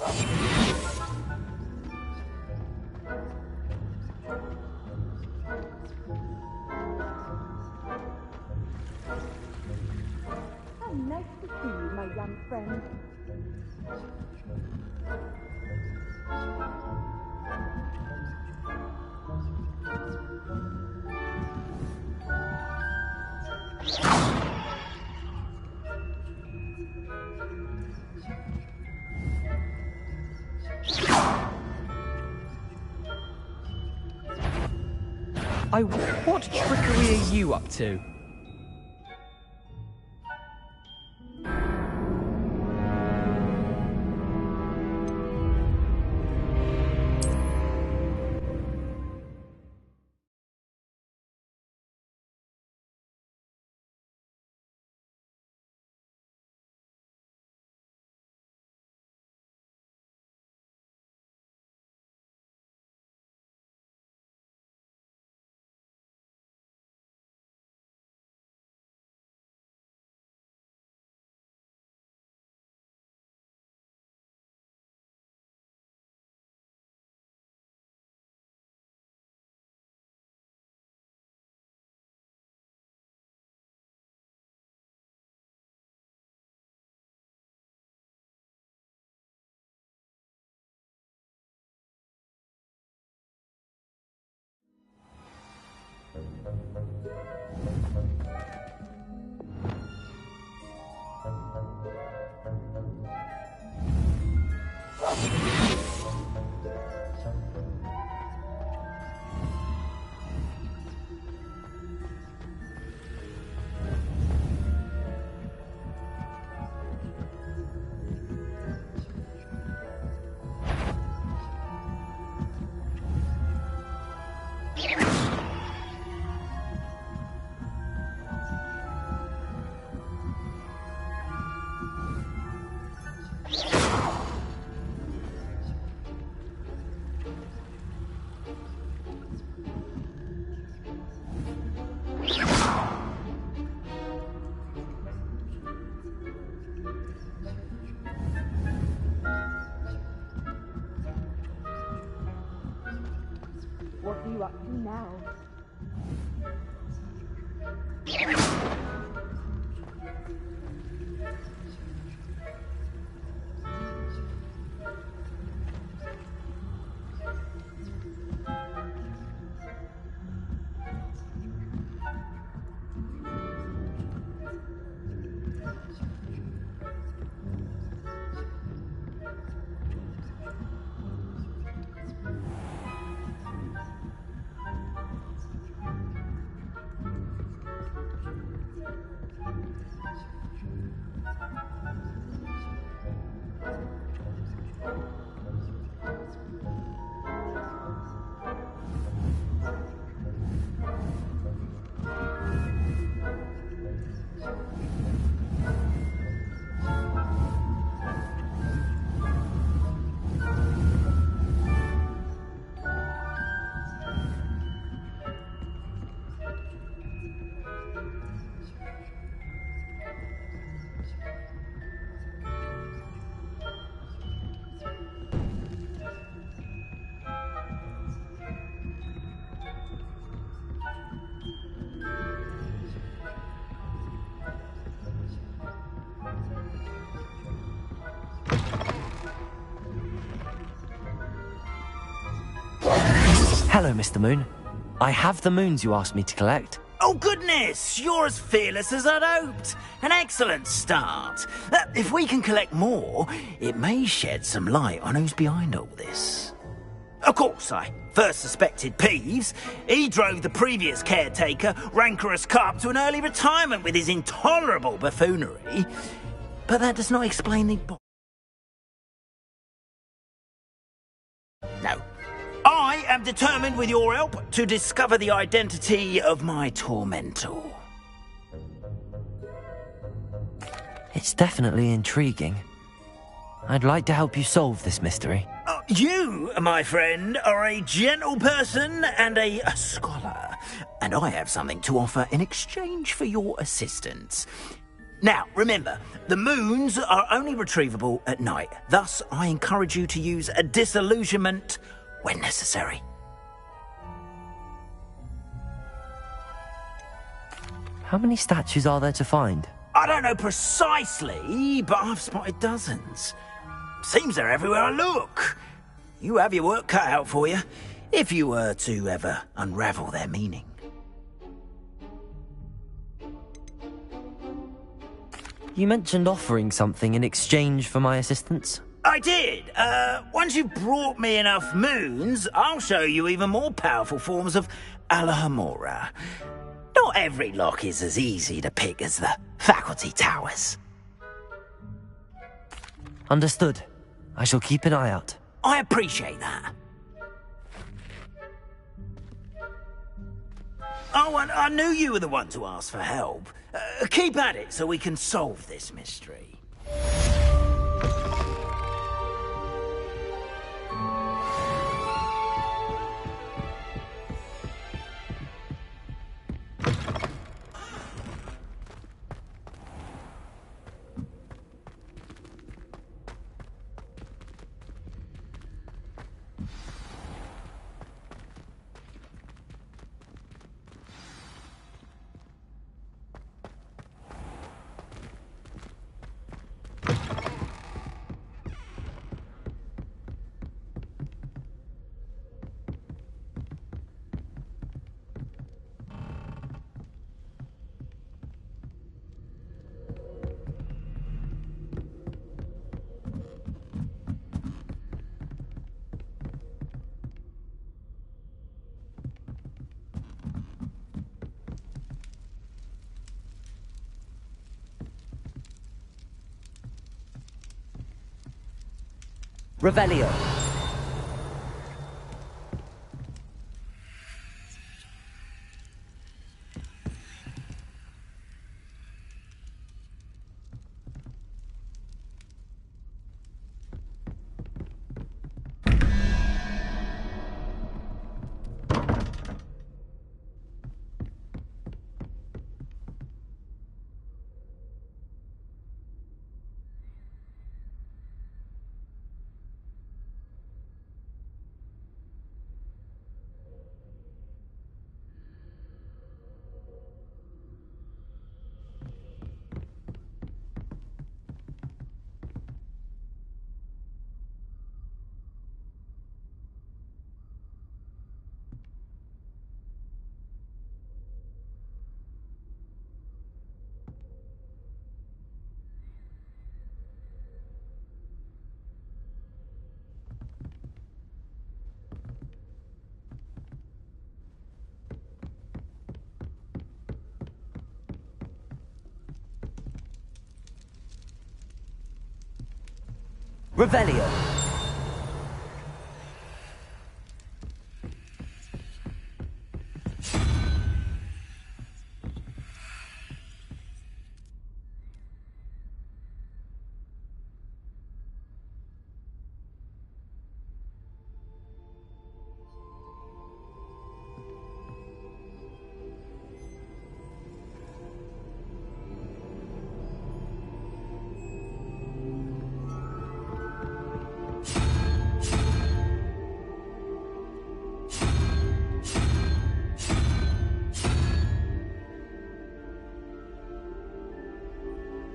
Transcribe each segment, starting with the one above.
How nice to see you, my young friend. What trickery are you up to? What are you up to now? Hello, Mr. Moon. I have the moons you asked me to collect. Oh, goodness! You're as fearless as I'd hoped. An excellent start. If we can collect more, it may shed some light on who's behind all this. Of course, I first suspected Peeves. He drove the previous caretaker, Rancorous Carp, to an early retirement with his intolerable buffoonery. But that does not explain the... No. I am determined, with your help, to discover the identity of my tormentor. It's definitely intriguing. I'd like to help you solve this mystery. You, my friend, are a gentle person and a scholar, and I have something to offer in exchange for your assistance. Now, remember, the moons are only retrievable at night. Thus, I encourage you to use a disillusionment when necessary. How many statues are there to find? I don't know precisely, but I've spotted dozens. Seems they're everywhere I look. You have your work cut out for you, if you were to ever unravel their meaning. You mentioned offering something in exchange for my assistance? I did. Once you've brought me enough moons, I'll show you even more powerful forms of Alohomora. Not every lock is as easy to pick as the faculty towers. Understood. I shall keep an eye out. I appreciate that. Oh, and I knew you were the one to ask for help. Keep at it so we can solve this mystery. Revelio. Revelio.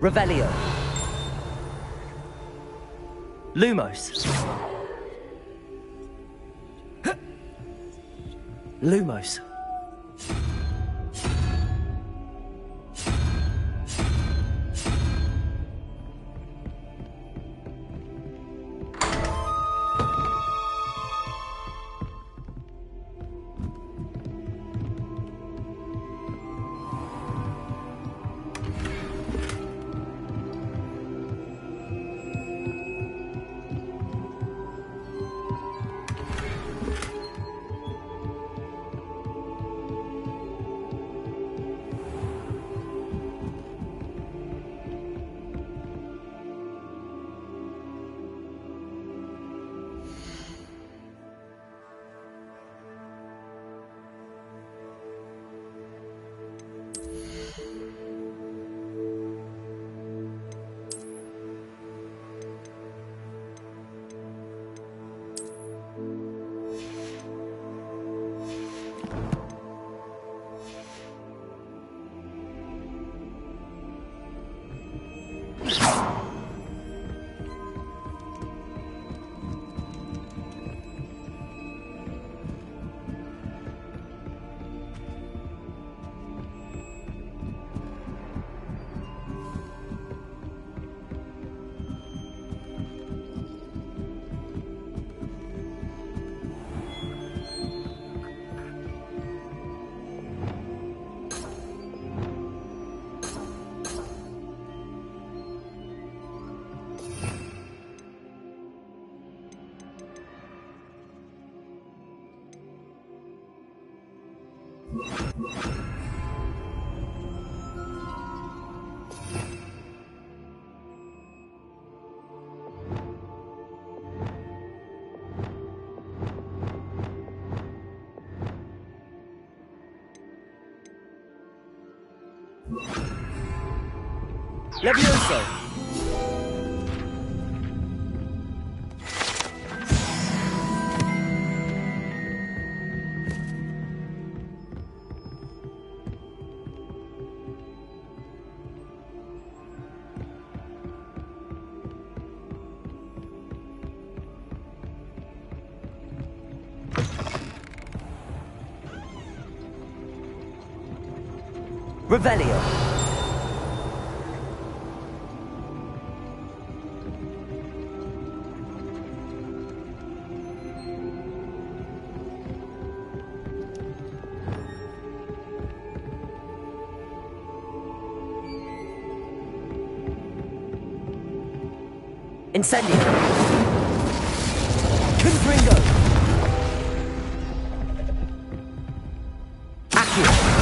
Revelio. Lumos. Lumos. Levioso! Revelio. Incendio. Confringo. Accio.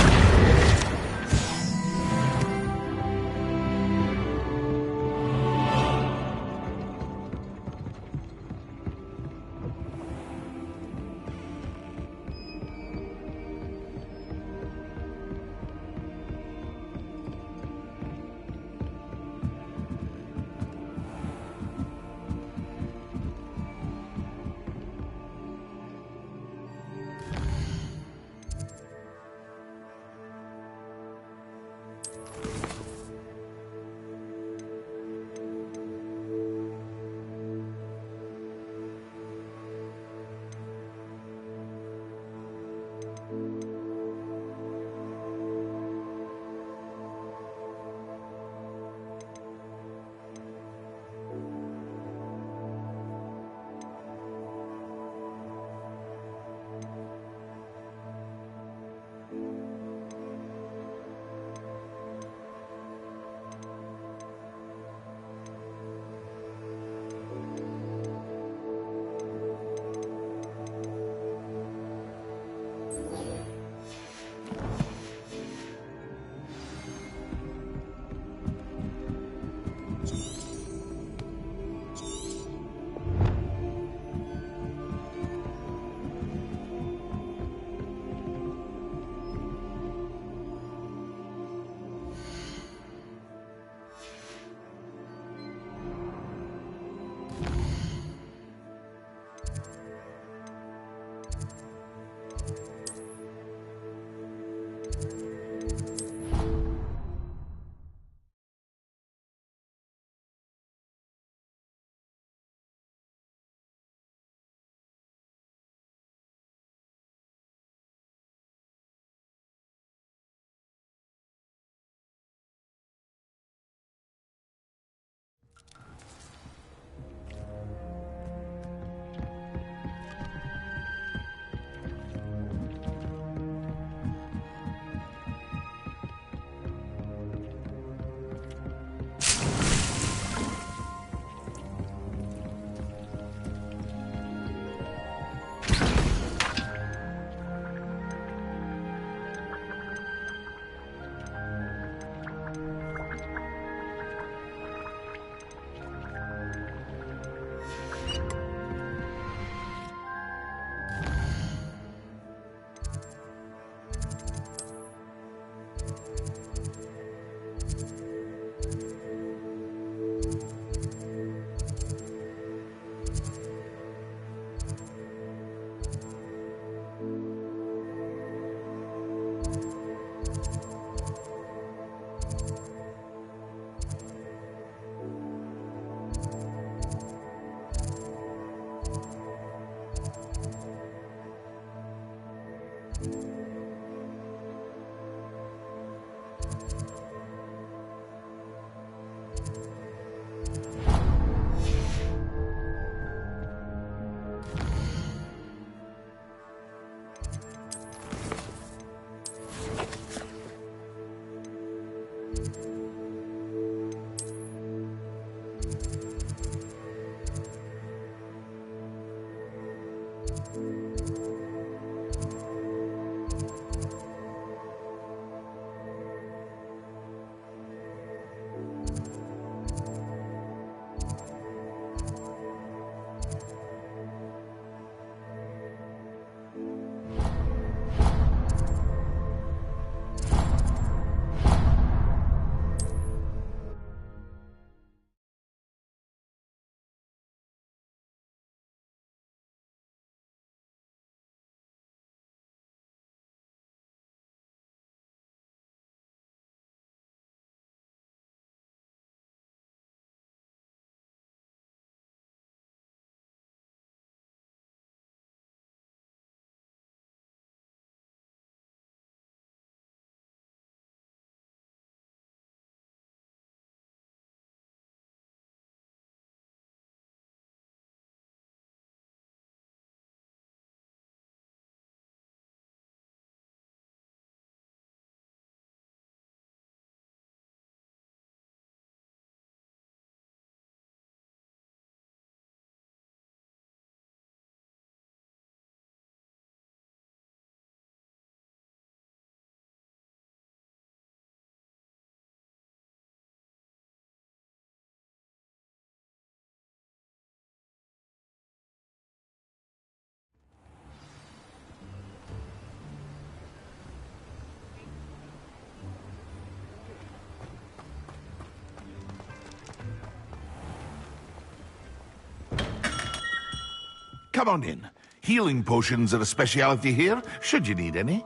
come on in. Healing potions are a speciality here, should you need any.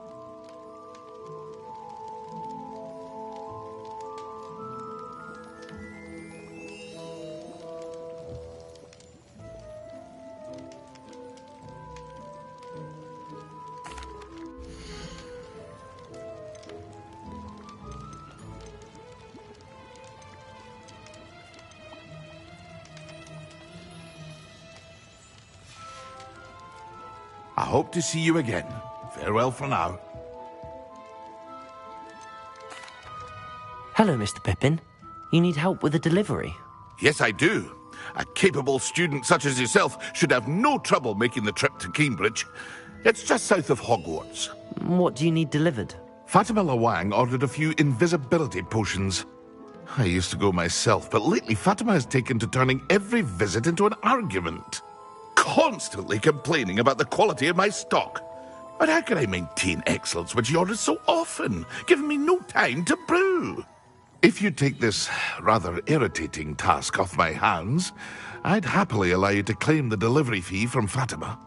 I hope to see you again. Farewell for now. Hello, Mr. Pippin. You need help with a delivery? Yes, I do. A capable student such as yourself should have no trouble making the trip to Cambridge. It's just south of Hogwarts. What do you need delivered? Fatima Lawang ordered a few invisibility potions. I used to go myself, but lately Fatima has taken to turning every visit into an argument. Constantly complaining about the quality of my stock. But how can I maintain excellence when she orders so often, giving me no time to brew? If you take this rather irritating task off my hands, I'd happily allow you to claim the delivery fee from Fatima.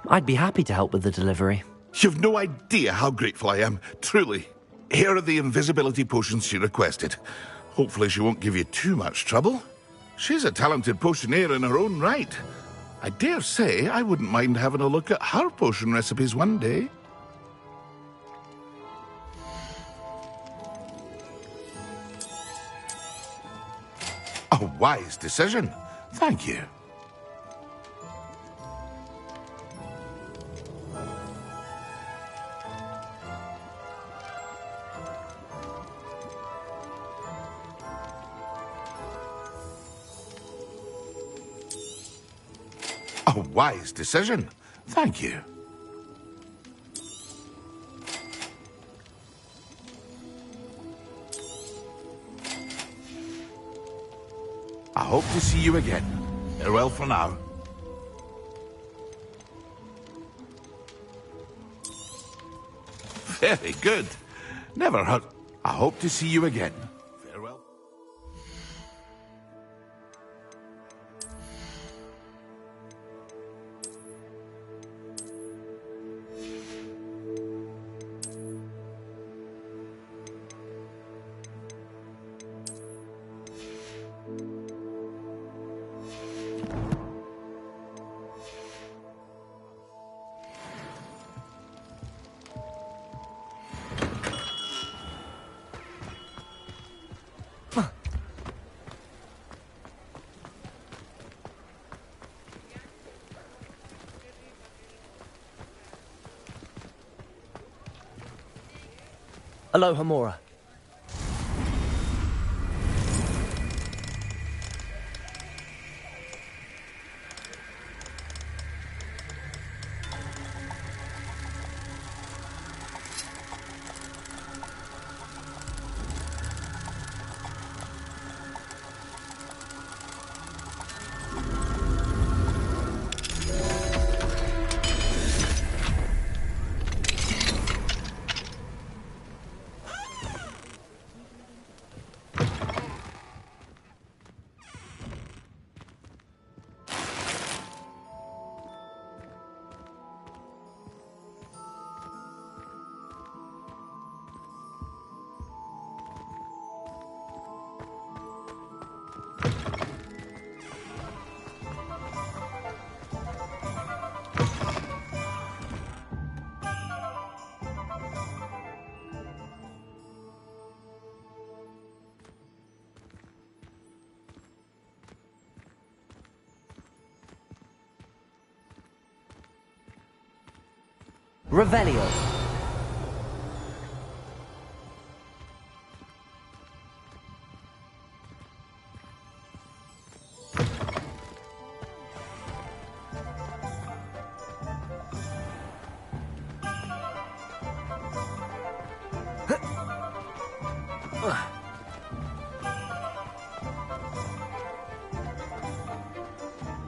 I'd be happy to help with the delivery. You've no idea how grateful I am, truly. Here are the invisibility potions she requested. Hopefully she won't give you too much trouble. She's a talented potioneer in her own right. I dare say I wouldn't mind having a look at her potion recipes one day. A wise decision. Thank you. A wise decision. Thank you. I hope to see you again. Farewell for now. Very good. Never hurt. I hope to see you again. Farewell. Aloha, Mora. Revelio.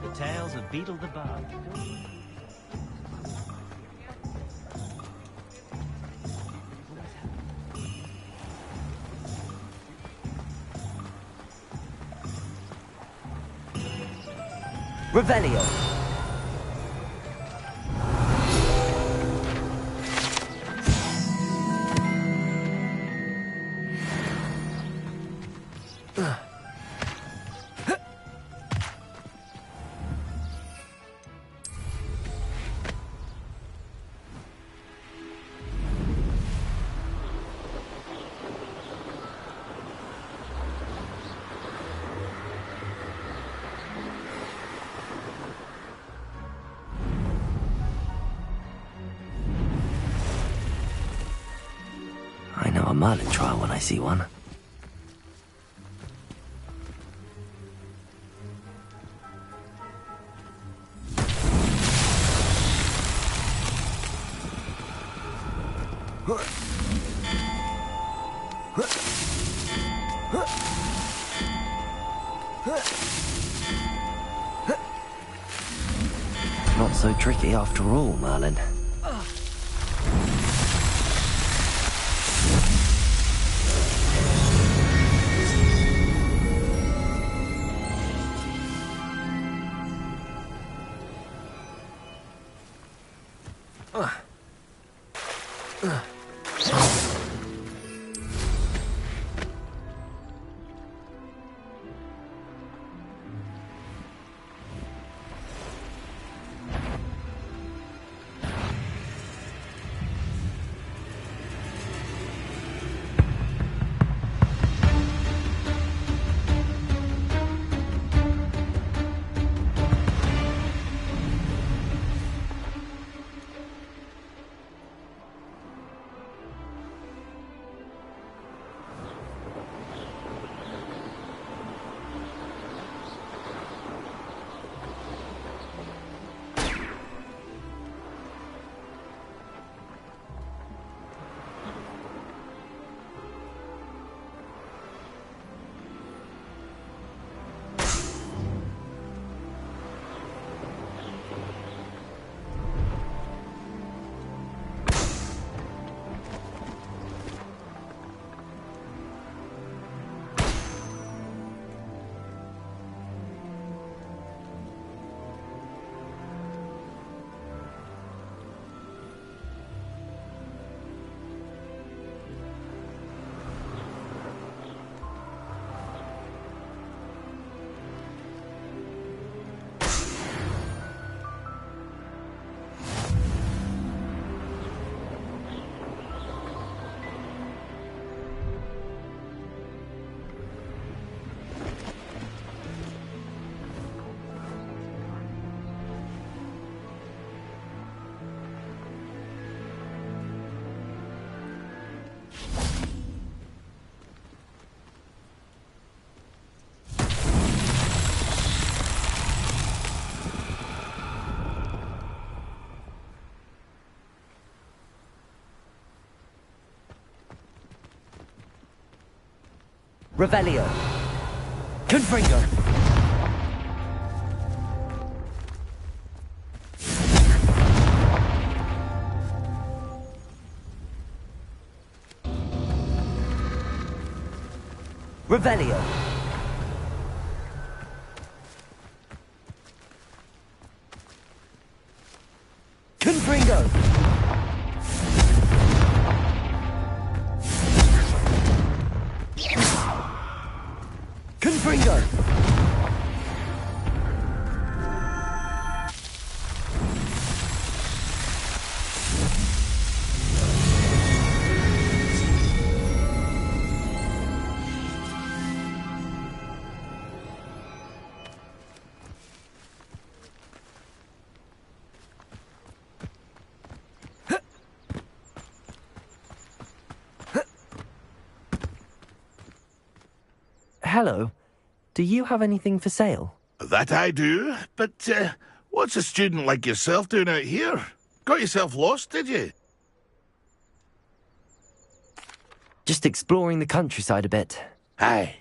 The tales of Beetle the Bug. Revelio. I know a Merlin trial when I see one. Not so tricky after all, Merlin. Revelio. Confringo. Revelio. Confringo. Confringo. Hello. Do you have anything for sale? That I do, but what's a student like yourself doing out here? Got yourself lost, did you? Just exploring the countryside a bit. Aye.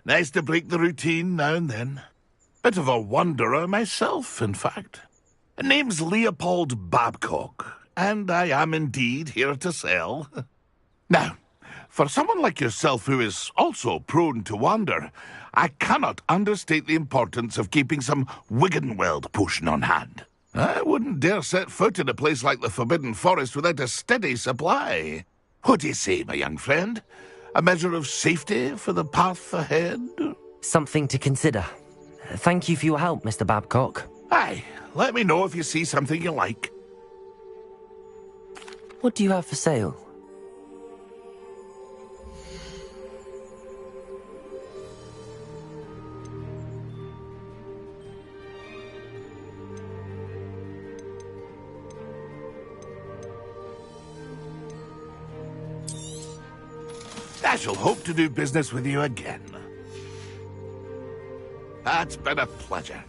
Nice to break the routine now and then. Bit of a wanderer myself, in fact. Name's Leopold Babcock, and I am indeed here to sell. Now, For someone like yourself who is also prone to wander, I cannot understate the importance of keeping some Wiggenweld potion on hand. I wouldn't dare set foot in a place like the Forbidden Forest without a steady supply. What do you say, my young friend? A measure of safety for the path ahead? Something to consider. Thank you for your help, Mr. Babcock. Aye, let me know if you see something you like. What do you have for sale? I shall hope to do business with you again. That's been a pleasure.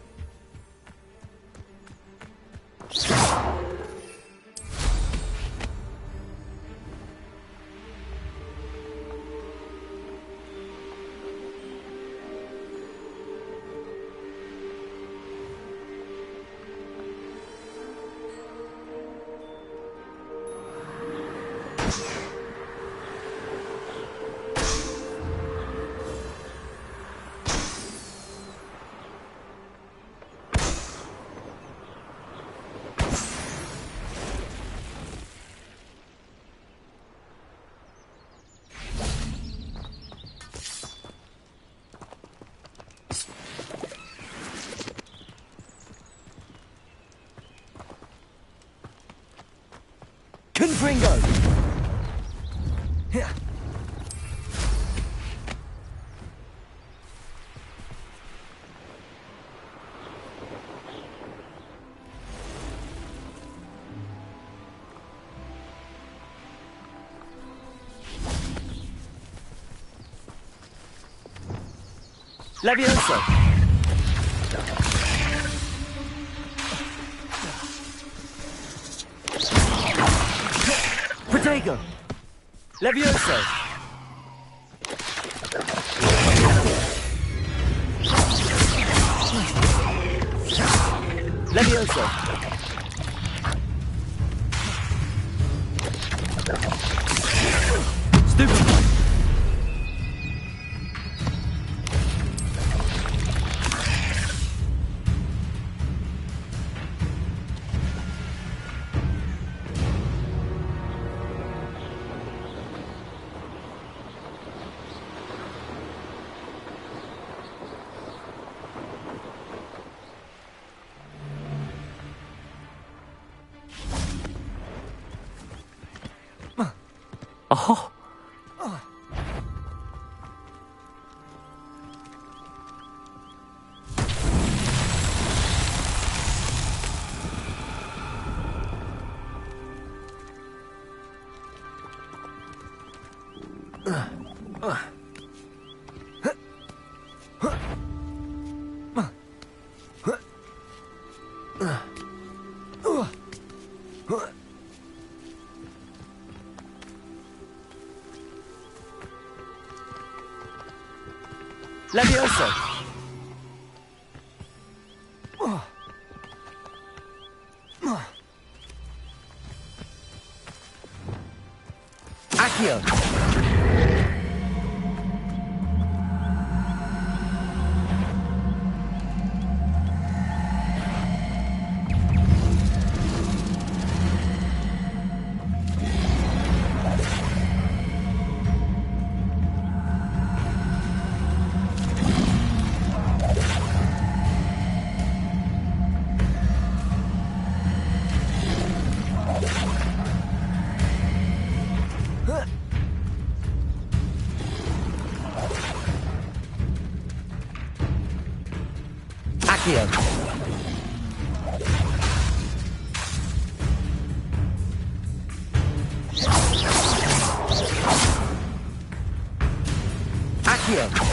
Confringo! Levioso! Protego! Levioso! Levioso! Stupid! Oh. Levioso! Accio! Accio! Accio!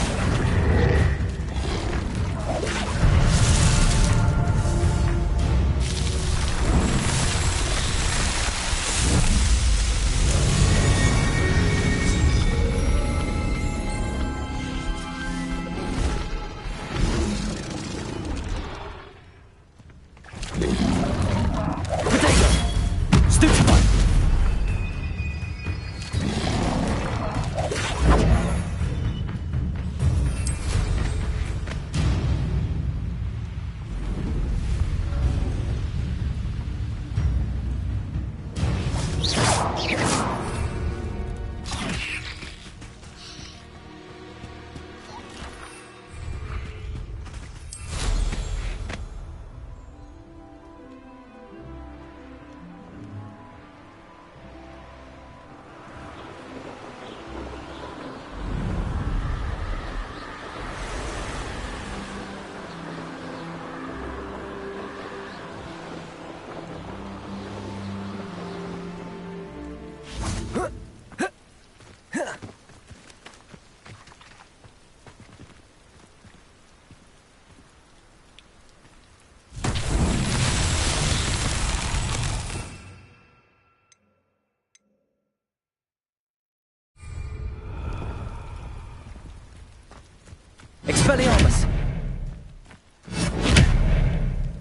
Expelliarmus!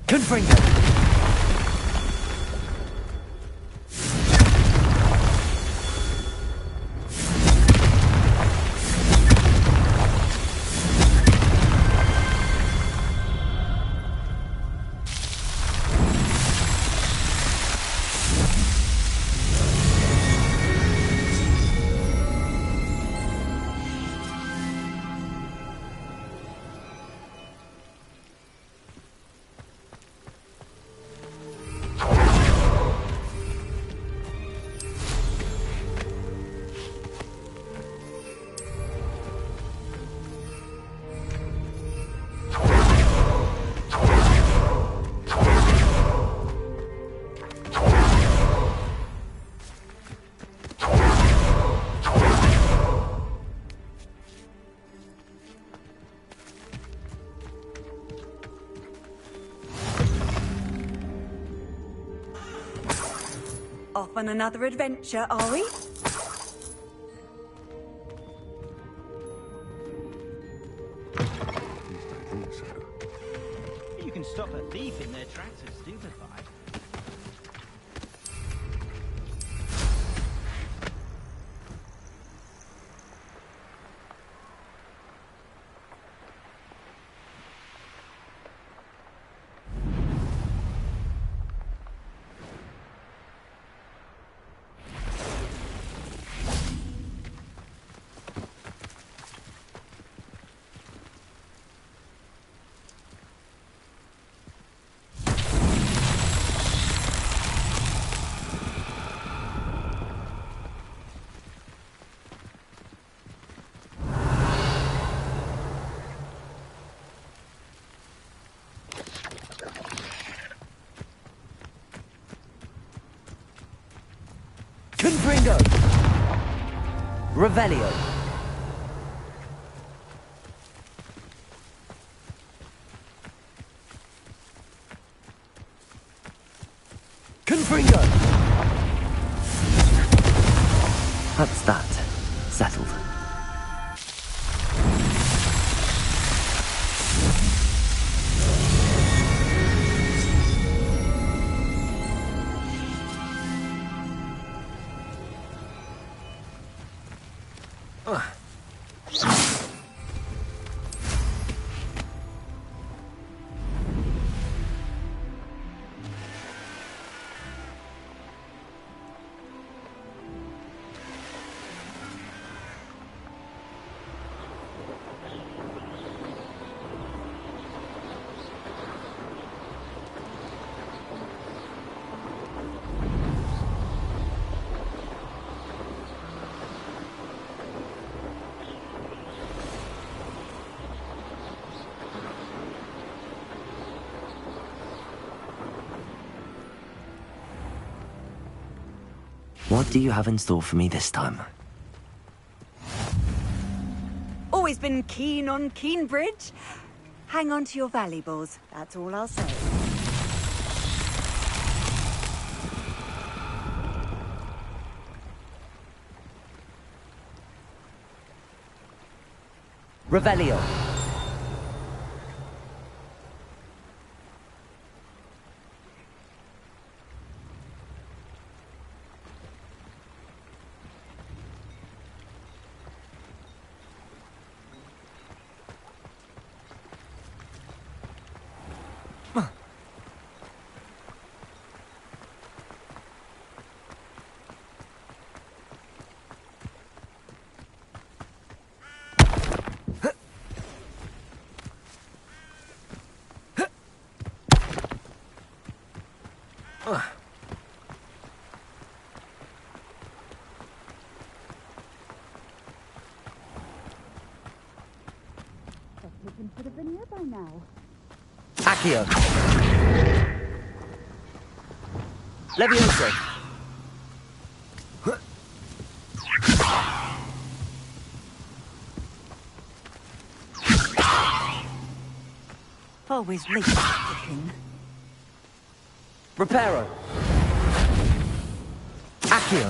Confringo! Off on another adventure, are we? You can stop a thief in their tracks at stupefied. Confringo! Revelio! Confringo! That's that. Settled. What do you have in store for me this time? Always been keen on Keenbridge. Hang on to your valuables, that's all I'll say. Revelio! Pippin should have been here by now. Accio! Levioso! Always late, Pippin. Reparo. Accio.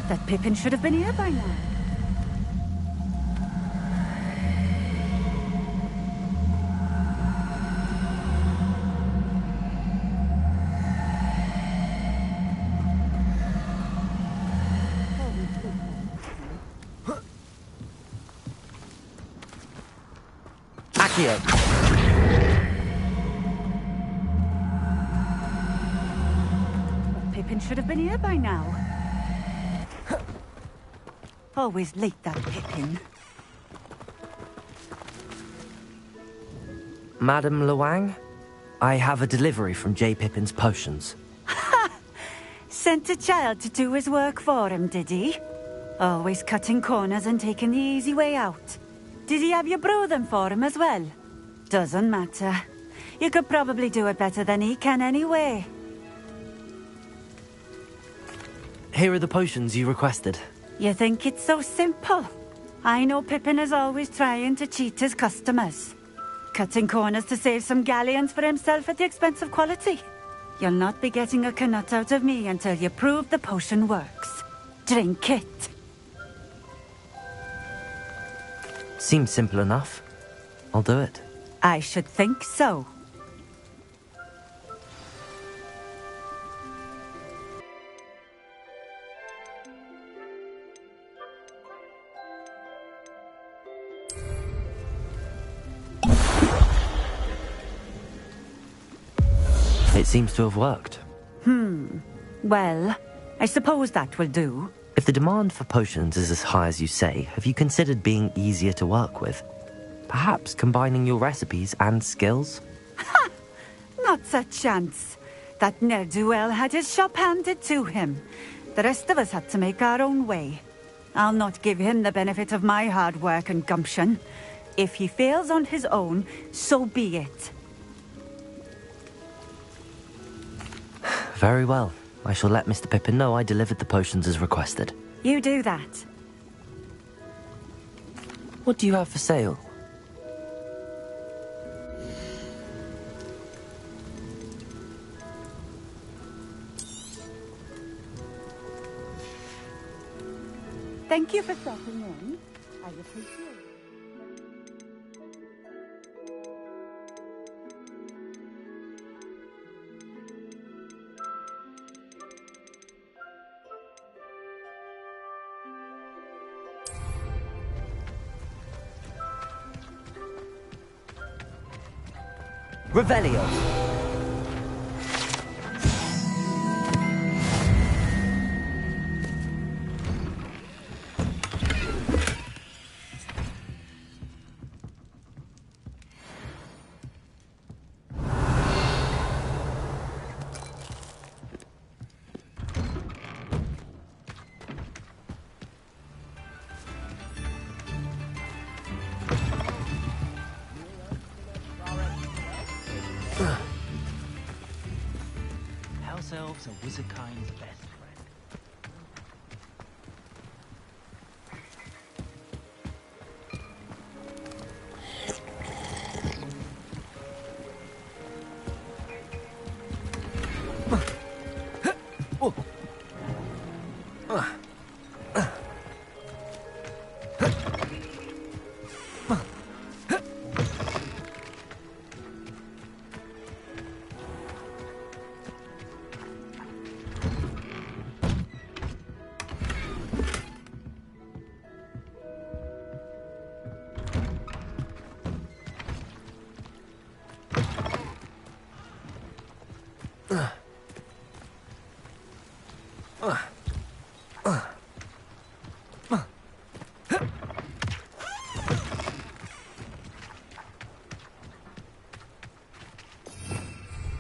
That Pippin should have been here by now. Accio. That Pippin should have been here by now. Always late, that Pippin. Madame Luang, I have a delivery from J. Pippin's potions. Sent a child to do his work for him, did he? Always cutting corners and taking the easy way out. Did he have you brew them for him as well? Doesn't matter. You could probably do it better than he can anyway. Here are the potions you requested. You think it's so simple? I know Pippin is always trying to cheat his customers. Cutting corners to save some galleons for himself at the expense of quality. You'll not be getting a canut out of me until you prove the potion works. Drink it. Seems simple enough. I'll do it. I should think so. It seems to have worked. Well, I suppose that will do. If the demand for potions is as high as you say, have you considered being easier to work with? Perhaps combining your recipes and skills? Not a chance. That ne'er-do-well had his shop handed to him. The rest of us had to make our own way. I'll not give him the benefit of my hard work and gumption. If he fails on his own, so be it. Very well. I shall let Mr. Pippin know I delivered the potions as requested. You do that. What do you have for sale? Thank you for stopping in. I appreciate it. Revelio. House elves are wizardkind's best friend.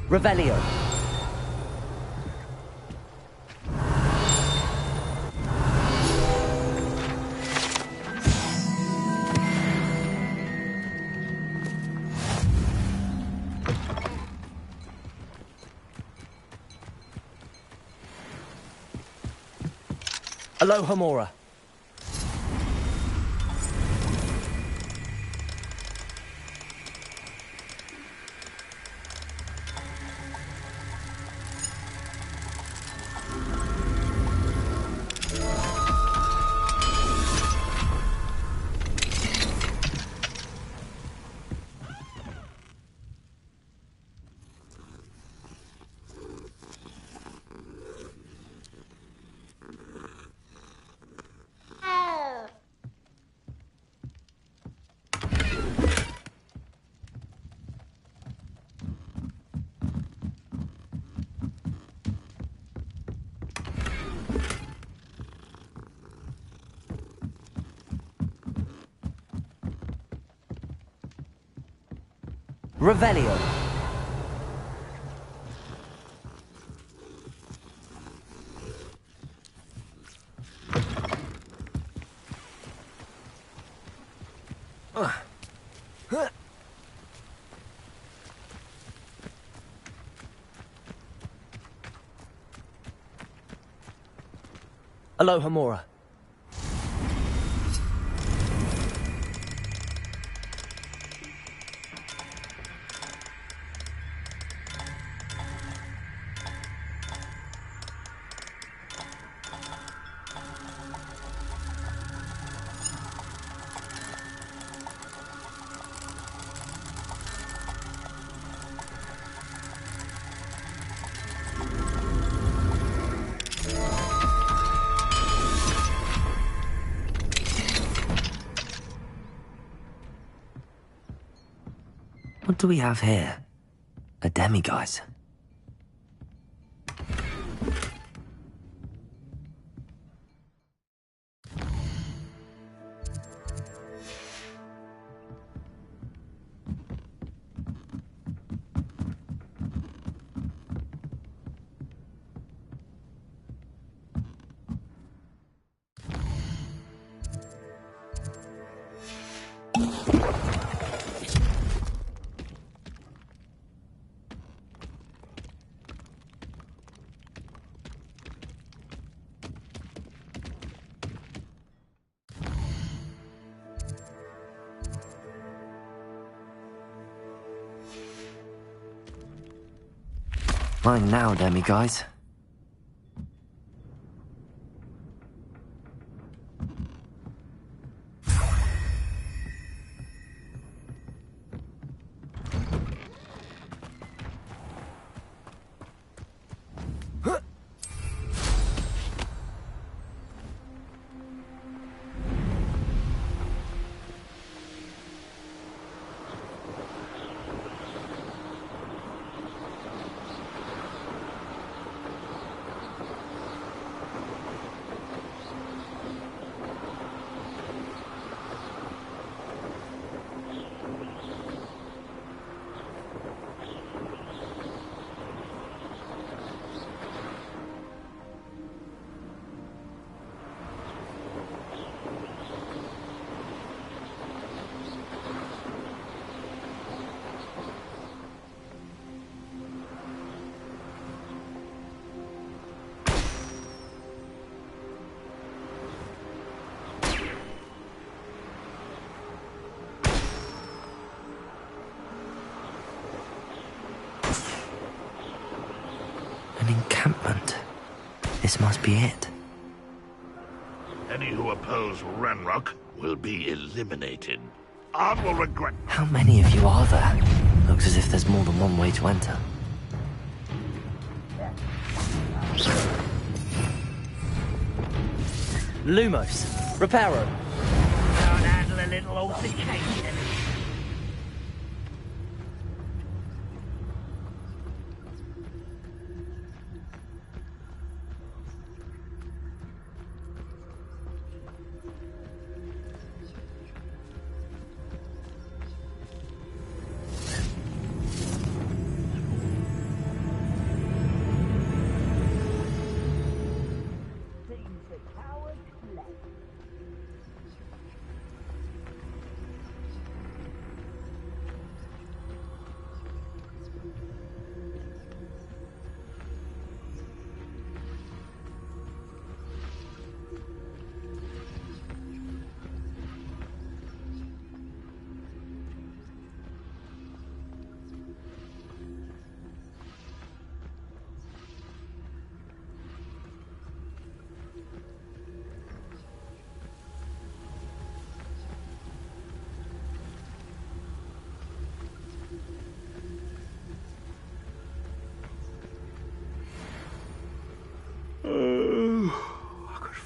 Revelio. Aloha Mora. Revelio. Aloha Mora. What do we have here? A demiguise. Mine now, demiguise. An encampment. This must be it. Any who oppose Ranrock will be eliminated. I will regret. How many of you are there? Looks as if there's more than one way to enter. Lumos. Reparo. Can't handle a little altercation.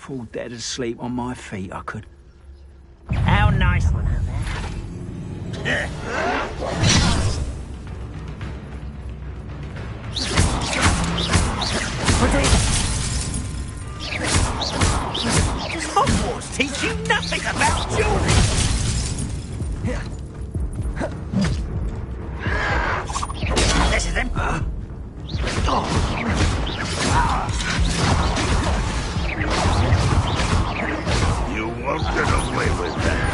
fall dead asleep on my feet, I could. How nice one, Does Hogwarts teach you nothing about jewelry? This is him. You won't get away with that.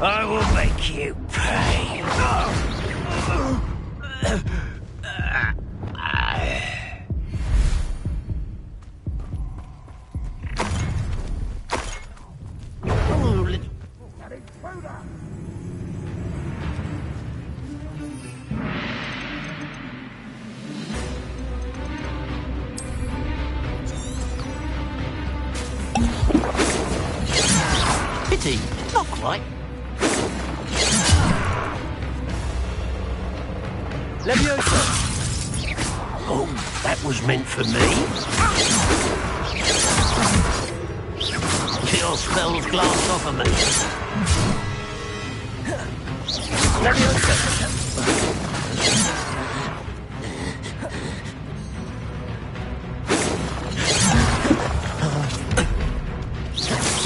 I will make you pay. Pity, not quite. Leviosa! Oh, that was meant for me. Your spells glanced off of me. Leviosa!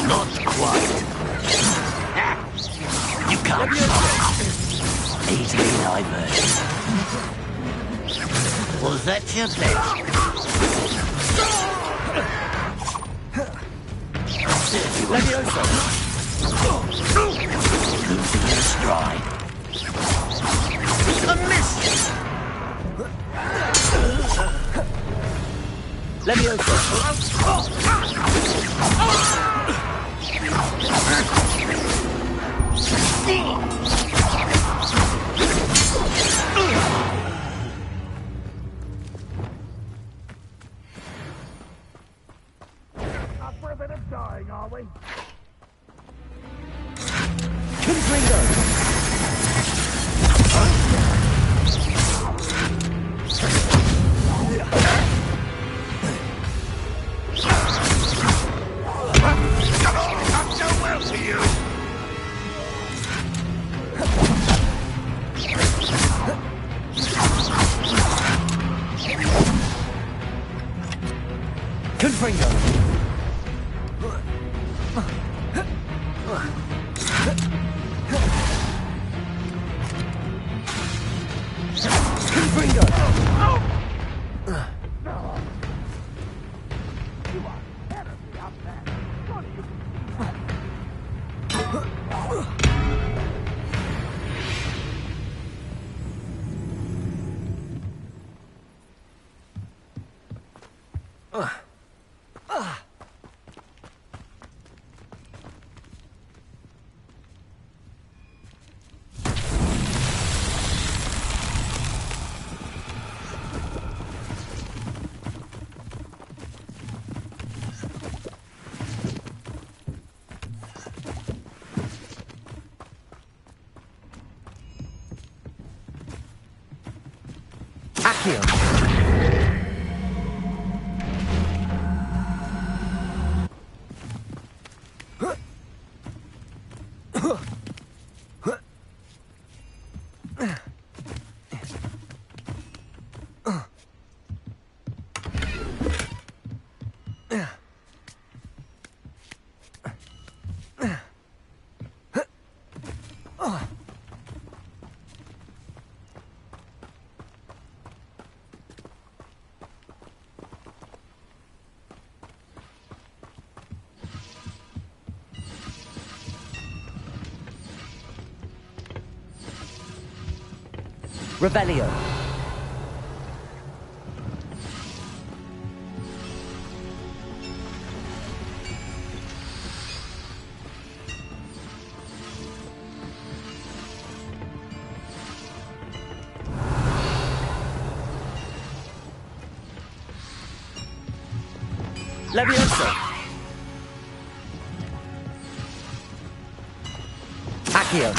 Not quite. You can't. Easily diverted. Was that your best? Leviosa! Losing your stride. A miss! Leviosa! Up for a bit of dying, are we? Confringo! Not so well for you. Confringo! Confringo! Accio! Revelio. Leviosa. Accio.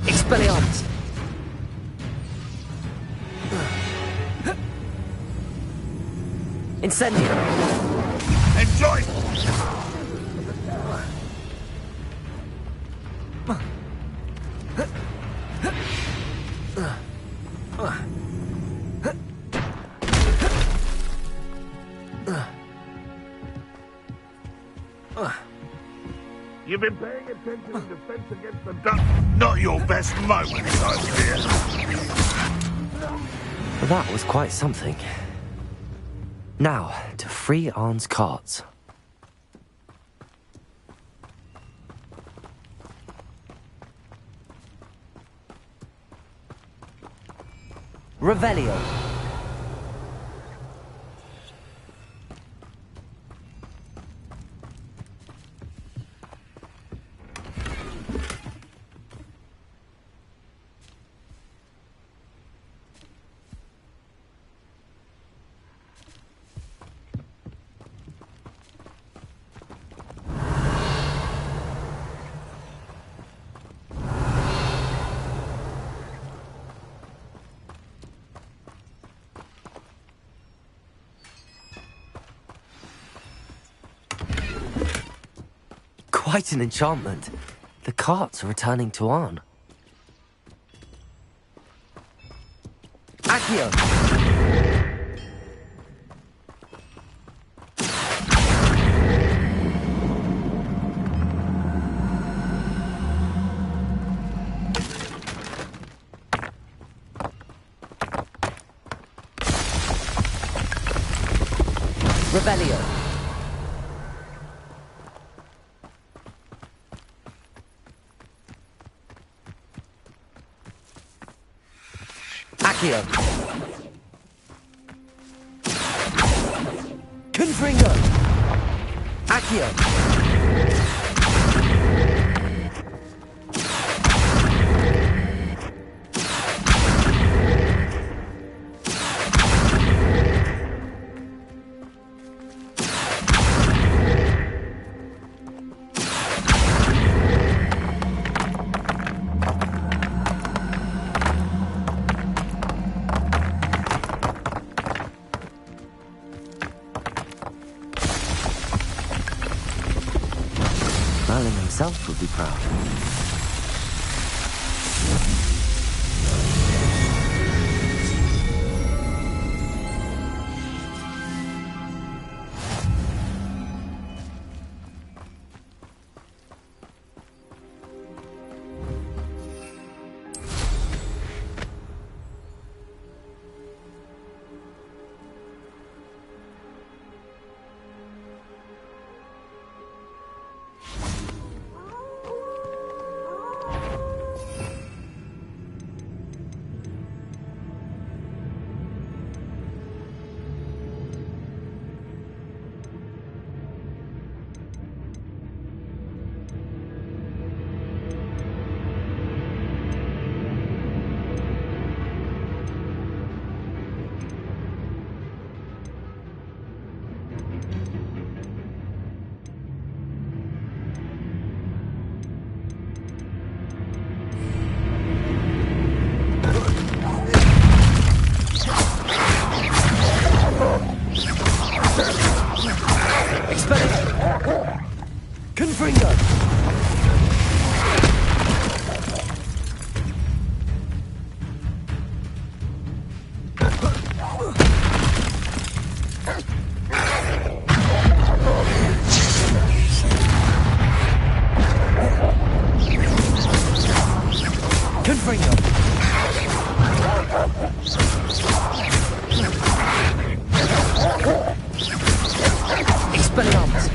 Expelliarmus. Incendio. Enjoy! You've been paying attention to Defense Against the Dark. Not your best moments, I fear. That was quite something. Now, to free Arn's carts. Revelio. Quite an enchantment. The carts are returning to Arn. Accio. Revelio. Accio. Confringo. Accio. Merlin himself would be proud. Confringo. Confringo. Expelliarmus.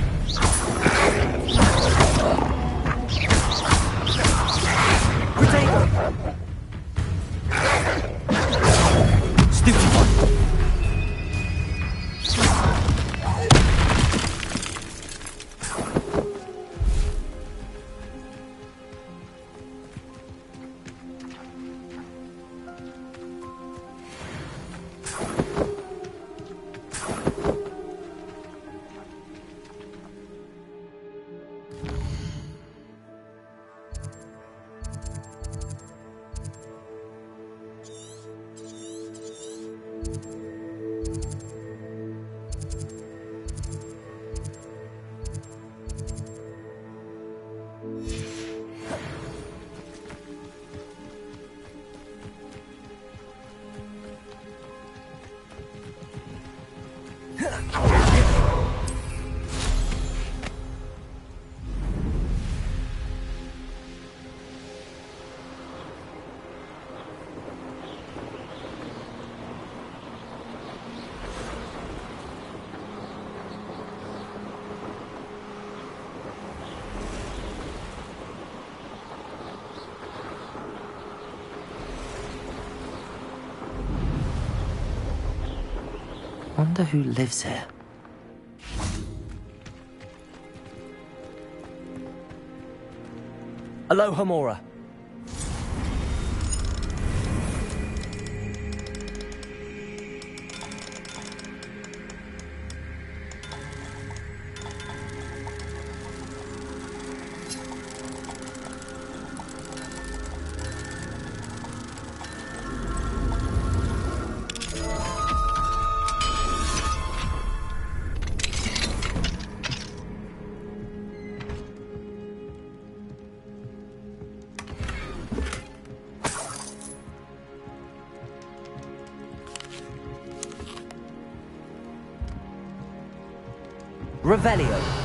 wonder who lives here. Aloha Mora. Revelio.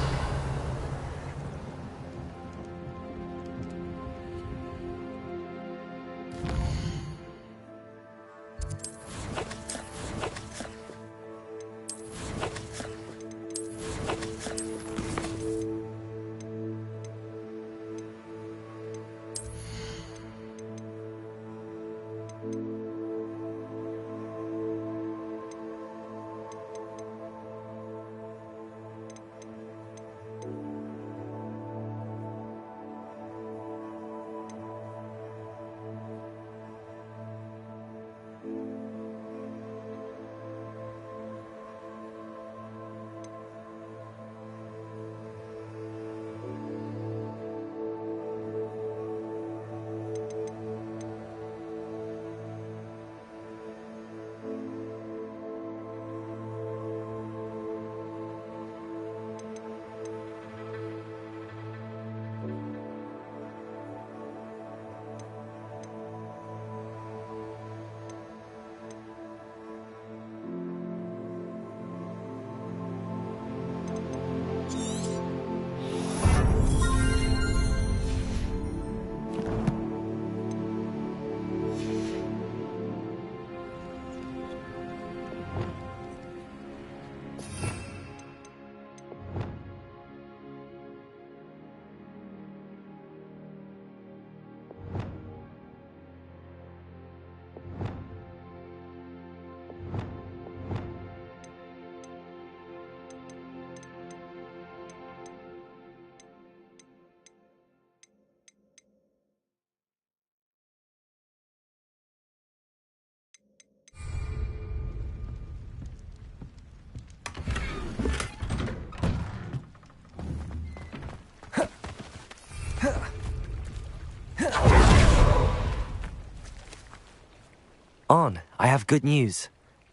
On, I have good news.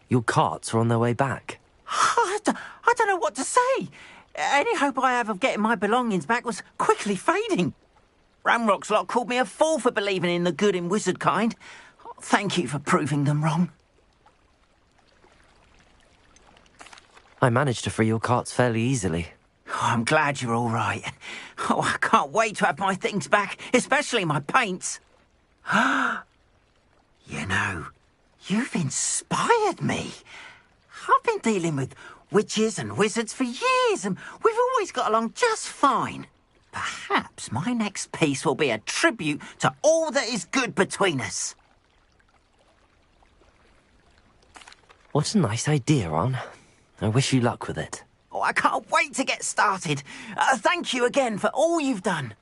Your carts are on their way back. I don't know what to say. Any hope I have of getting my belongings back was quickly fading. Ramrock's lot called me a fool for believing in the good in wizard kind. Thank you for proving them wrong. I managed to free your carts fairly easily. Oh, I'm glad you're all right. Oh, I can't wait to have my things back, especially my paints. You know, you've inspired me. I've been dealing with witches and wizards for years, and we've always got along just fine. Perhaps my next piece will be a tribute to all that is good between us. What a nice idea, On. I wish you luck with it. Oh, I can't wait to get started. Thank you again for all you've done.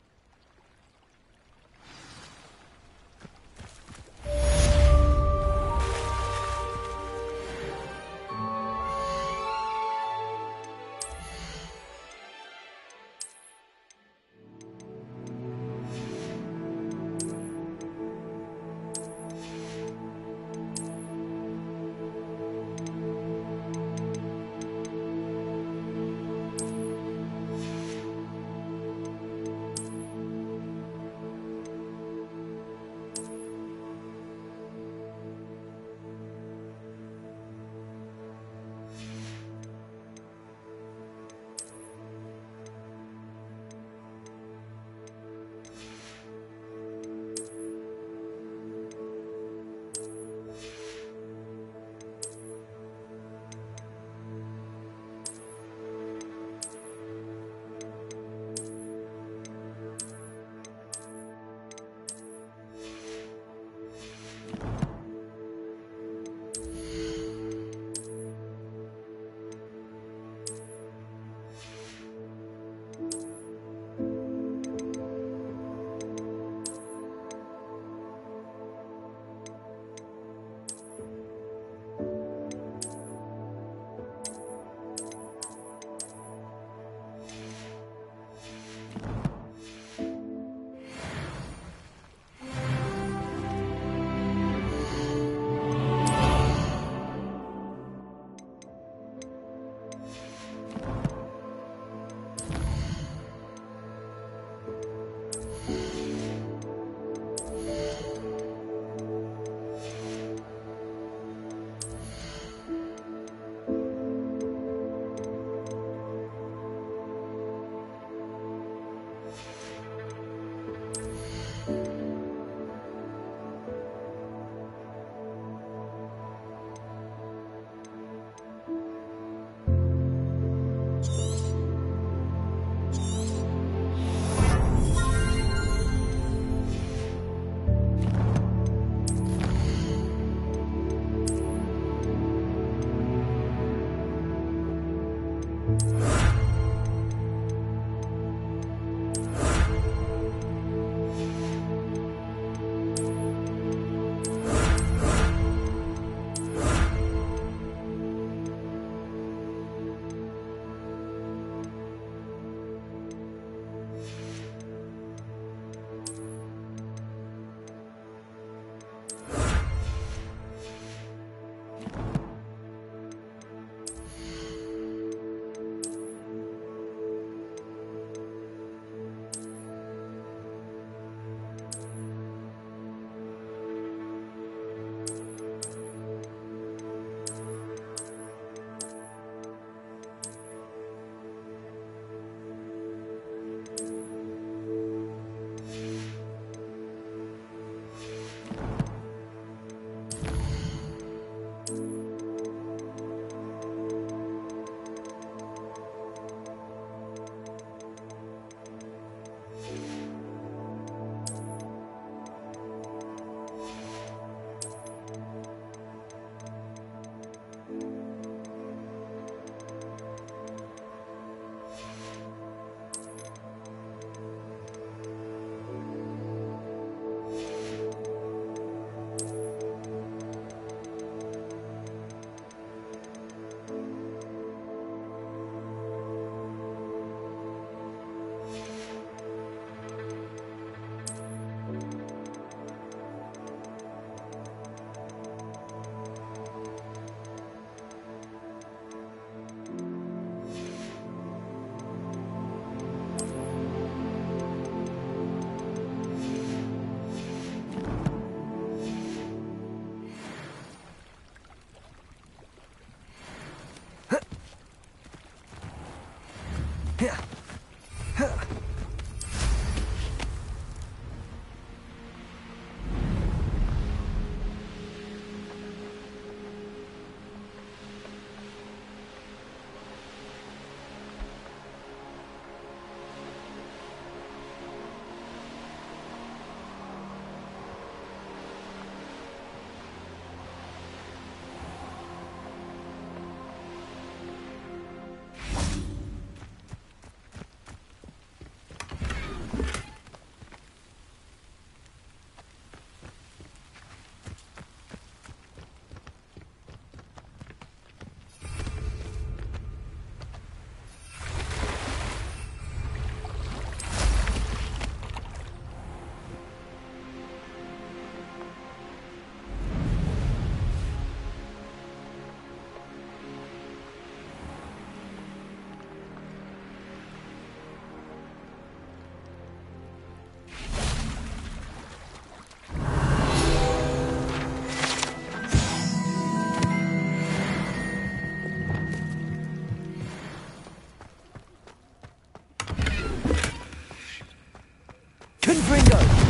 Confringo!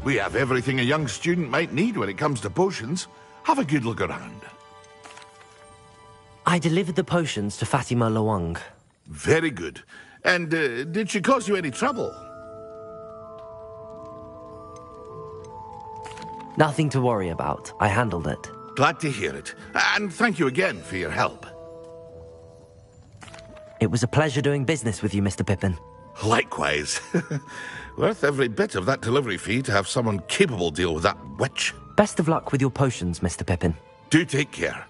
We have everything a young student might need when it comes to potions. Have a good look around. I delivered the potions to Fatima Lawang. Very good. And did she cause you any trouble? Nothing to worry about. I handled it. Glad to hear it. And thank you again for your help. It was a pleasure doing business with you, Mr. Pippin. Likewise. Worth every bit of that delivery fee to have someone capable deal with that witch. Best of luck with your potions, Mr. Pippin. Do take care.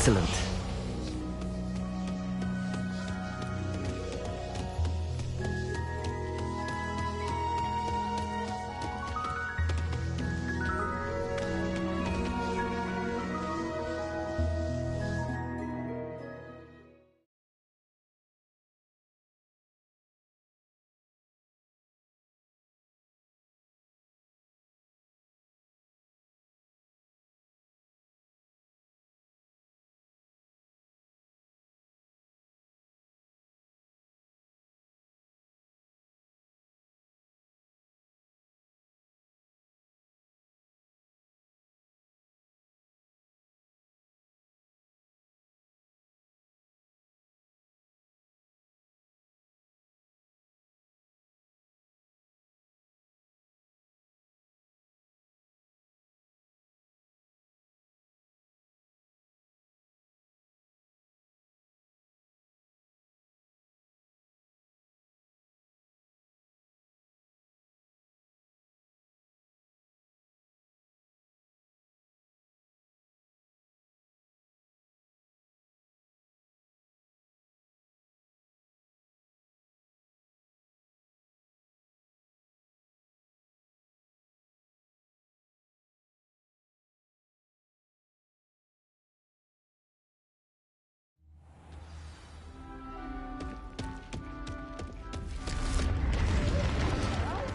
Excellent.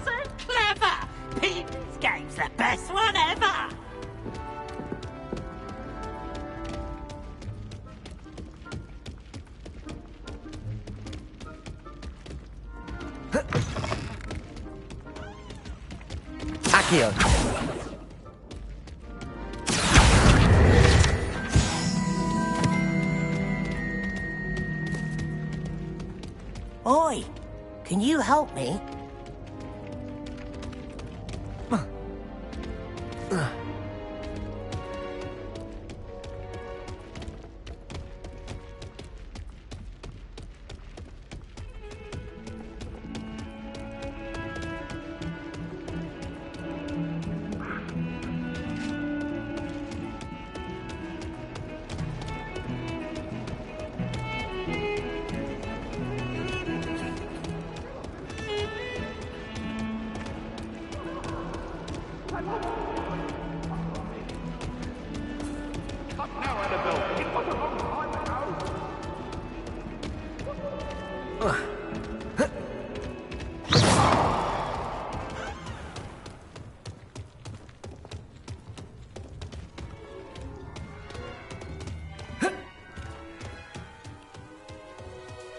So clever! Peeps game's the best one ever! Accio. Oi, can you help me?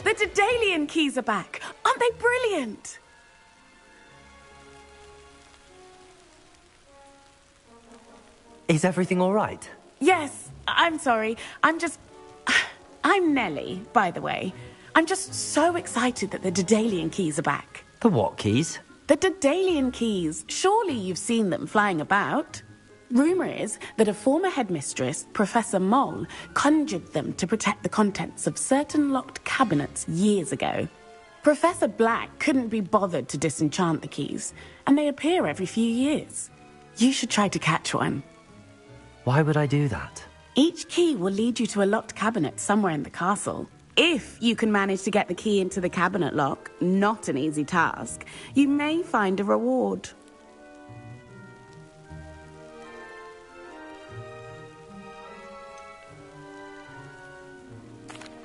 The Daedalian keys are back. Aren't they brilliant? Is everything all right? Yes, I'm sorry. I'm Nellie, by the way. I'm just so excited that the Daedalian keys are back. The what keys? The Daedalian keys. Surely you've seen them flying about. Rumour is that a former headmistress, Professor Mole, conjured them to protect the contents of certain locked cabinets years ago. Professor Black couldn't be bothered to disenchant the keys, and they appear every few years. You should try to catch one. Why would I do that? Each key will lead you to a locked cabinet somewhere in the castle. If you can manage to get the key into the cabinet lock, not an easy task, you may find a reward.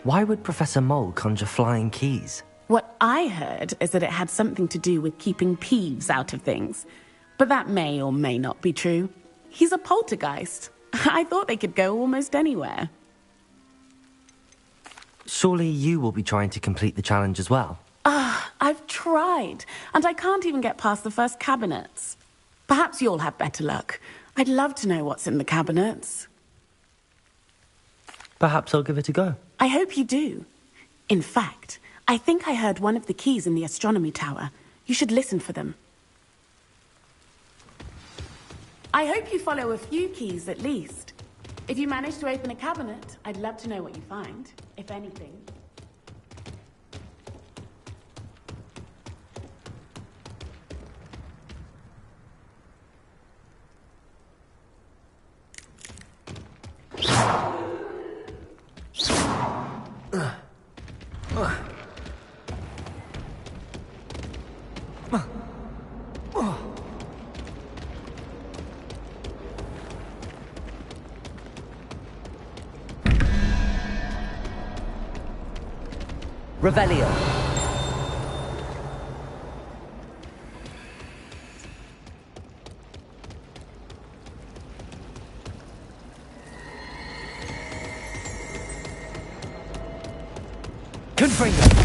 Why would Professor Mole conjure flying keys? What I heard is that it had something to do with keeping Peeves out of things. But that may or may not be true. He's a poltergeist. I thought they could go almost anywhere. Surely you will be trying to complete the challenge as well. I've tried, and I can't even get past the first cabinets. Perhaps you'll have better luck. I'd love to know what's in the cabinets. Perhaps I'll give it a go. I hope you do. In fact, I think I heard one of the keys in the astronomy tower. You should listen for them. I hope you follow a few keys at least. If you manage to open a cabinet, I'd love to know what you find, if anything. Revelio. Confringo.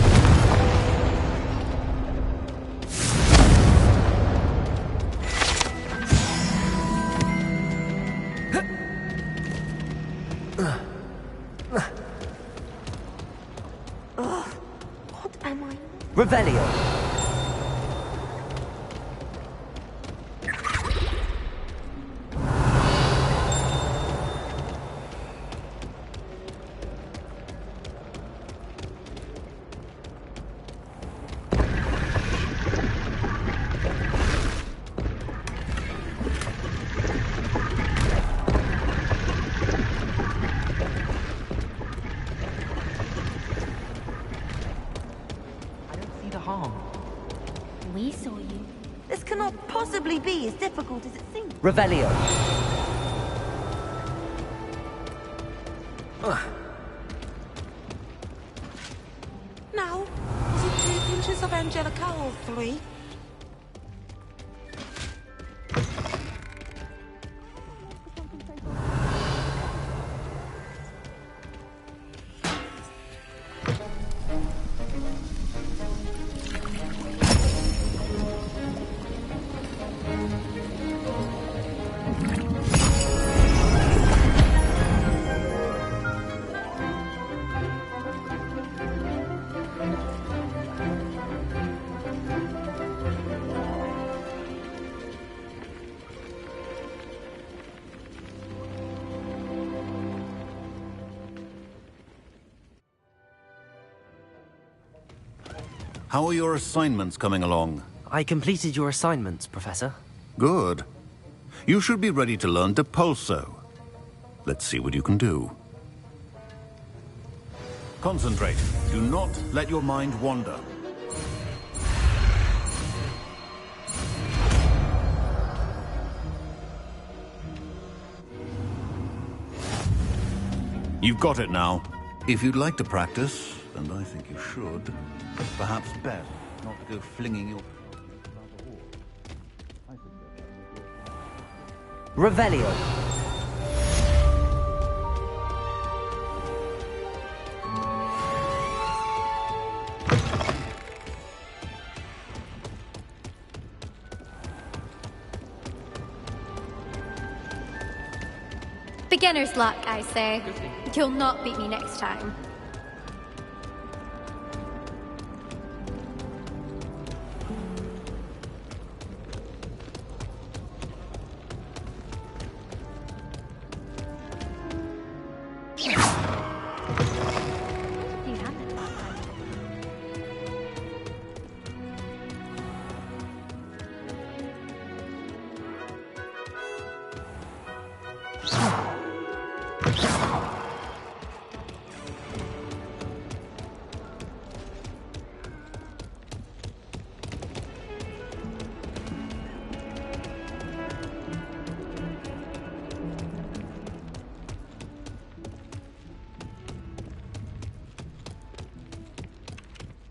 What am I? Revelio. We saw you. This cannot possibly be as difficult as it seems. Revelio. Now, is it 2 pinches of Angelica or 3? How are your assignments coming along? I completed your assignments, Professor. Good. You should be ready to learn Depulso. Let's see what you can do. Concentrate. Do not let your mind wander. You've got it now. If you'd like to practice, and I think you should, perhaps best not to go flinging your... Revelio. Beginner's luck, I say. You'll not beat me next time.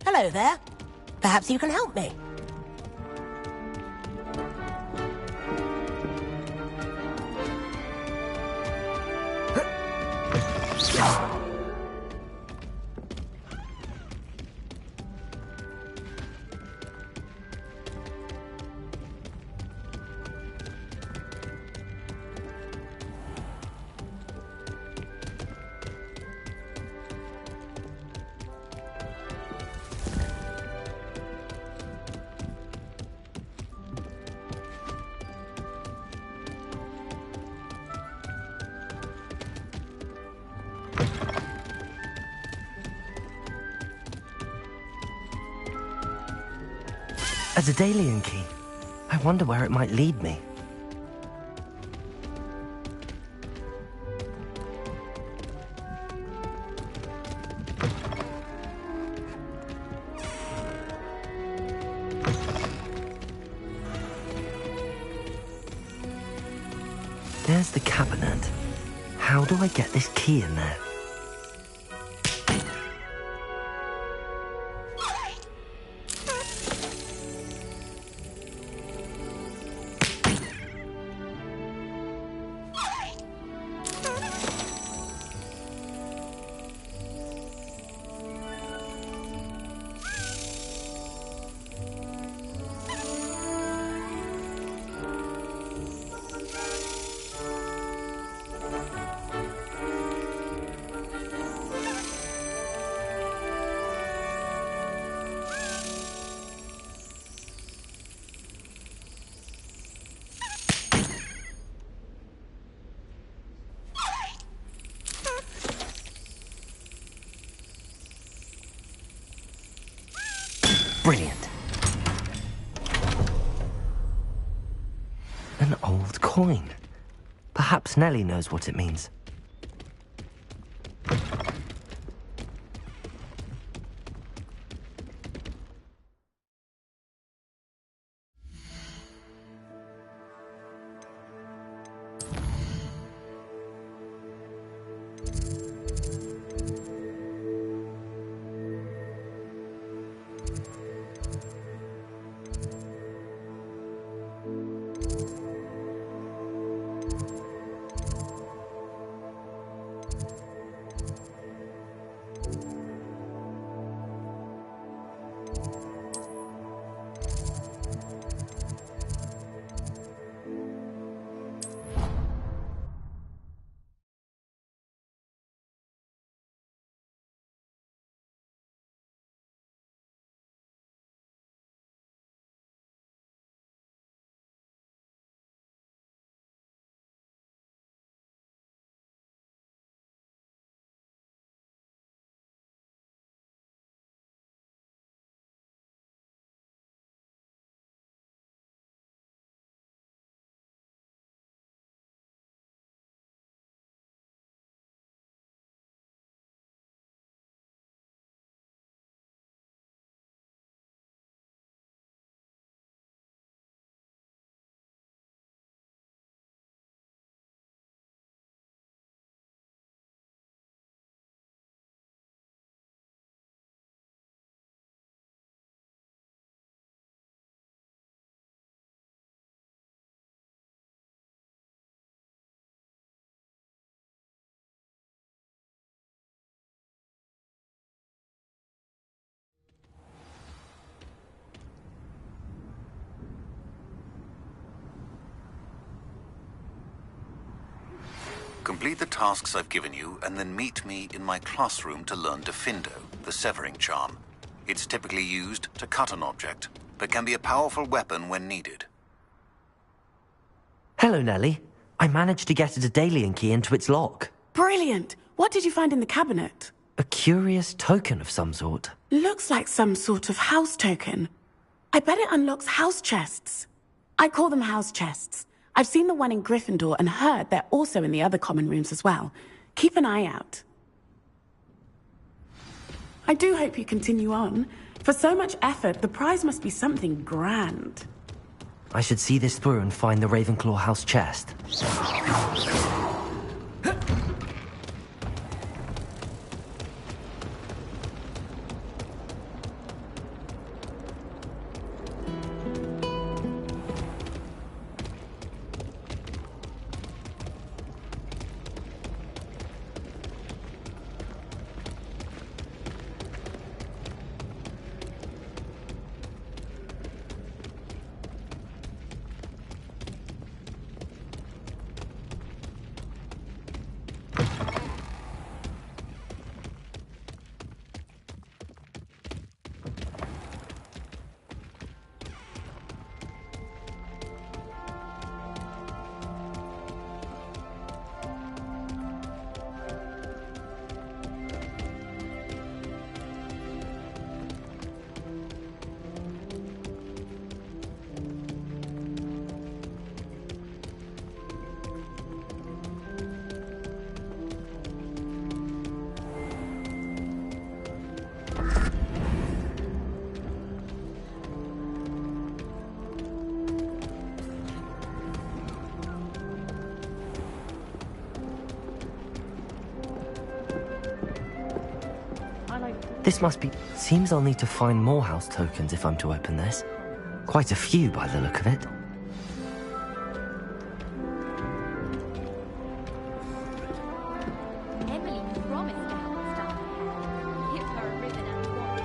Hello there. Perhaps you can help me. A Daedalian key. I wonder where it might lead me. There's the cabinet. How do I get this key in there? Brilliant. An old coin. Perhaps Nellie knows what it means. Complete the tasks I've given you, and then meet me in my classroom to learn Defindo, the severing charm. It's typically used to cut an object, but can be a powerful weapon when needed. Hello, Nellie. I managed to get a Daedalian key into its lock. Brilliant! What did you find in the cabinet? A curious token of some sort. Looks like some sort of house token. I bet it unlocks house chests. I call them house chests. I've seen the one in Gryffindor and heard they're also in the other common rooms as well. Keep an eye out. I do hope you continue on. For so much effort, the prize must be something grand. I should see this through and find the Ravenclaw house chest. This must be... Seems I'll need to find more house tokens if I'm to open this. Quite a few by the look of it. Emily promised to help us down there. Give her a ribbon and wand.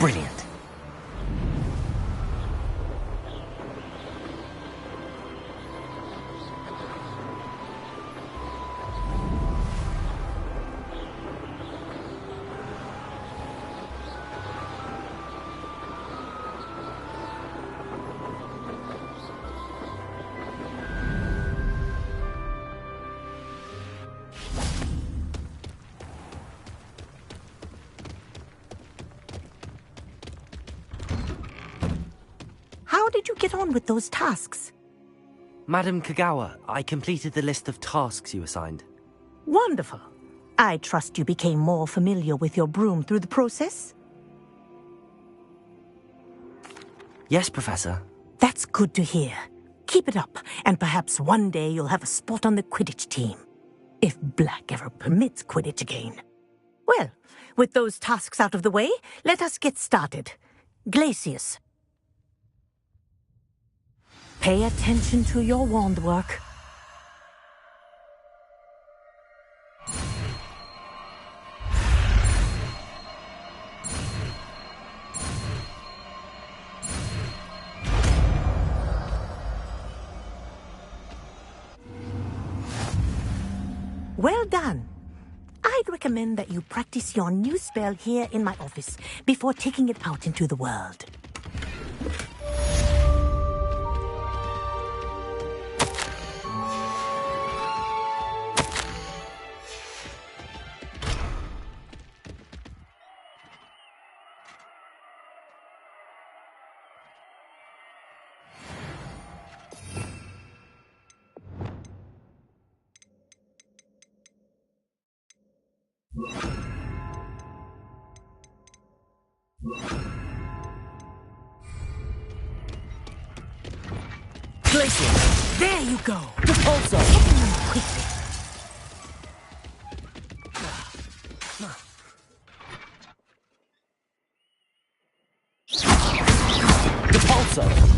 Brilliant. How did you get on with those tasks? Madam Kagawa, I completed the list of tasks you assigned. Wonderful. I trust you became more familiar with your broom through the process? Yes, Professor. That's good to hear. Keep it up, and perhaps one day you'll have a spot on the Quidditch team. If Black ever permits Quidditch again. Well, with those tasks out of the way, let us get started. Glacius. Pay attention to your wand work. Well done. I'd recommend that you practice your new spell here in my office before taking it out into the world. Glacius! There you go! Repulsor! Hitting them quickly. Repulsor!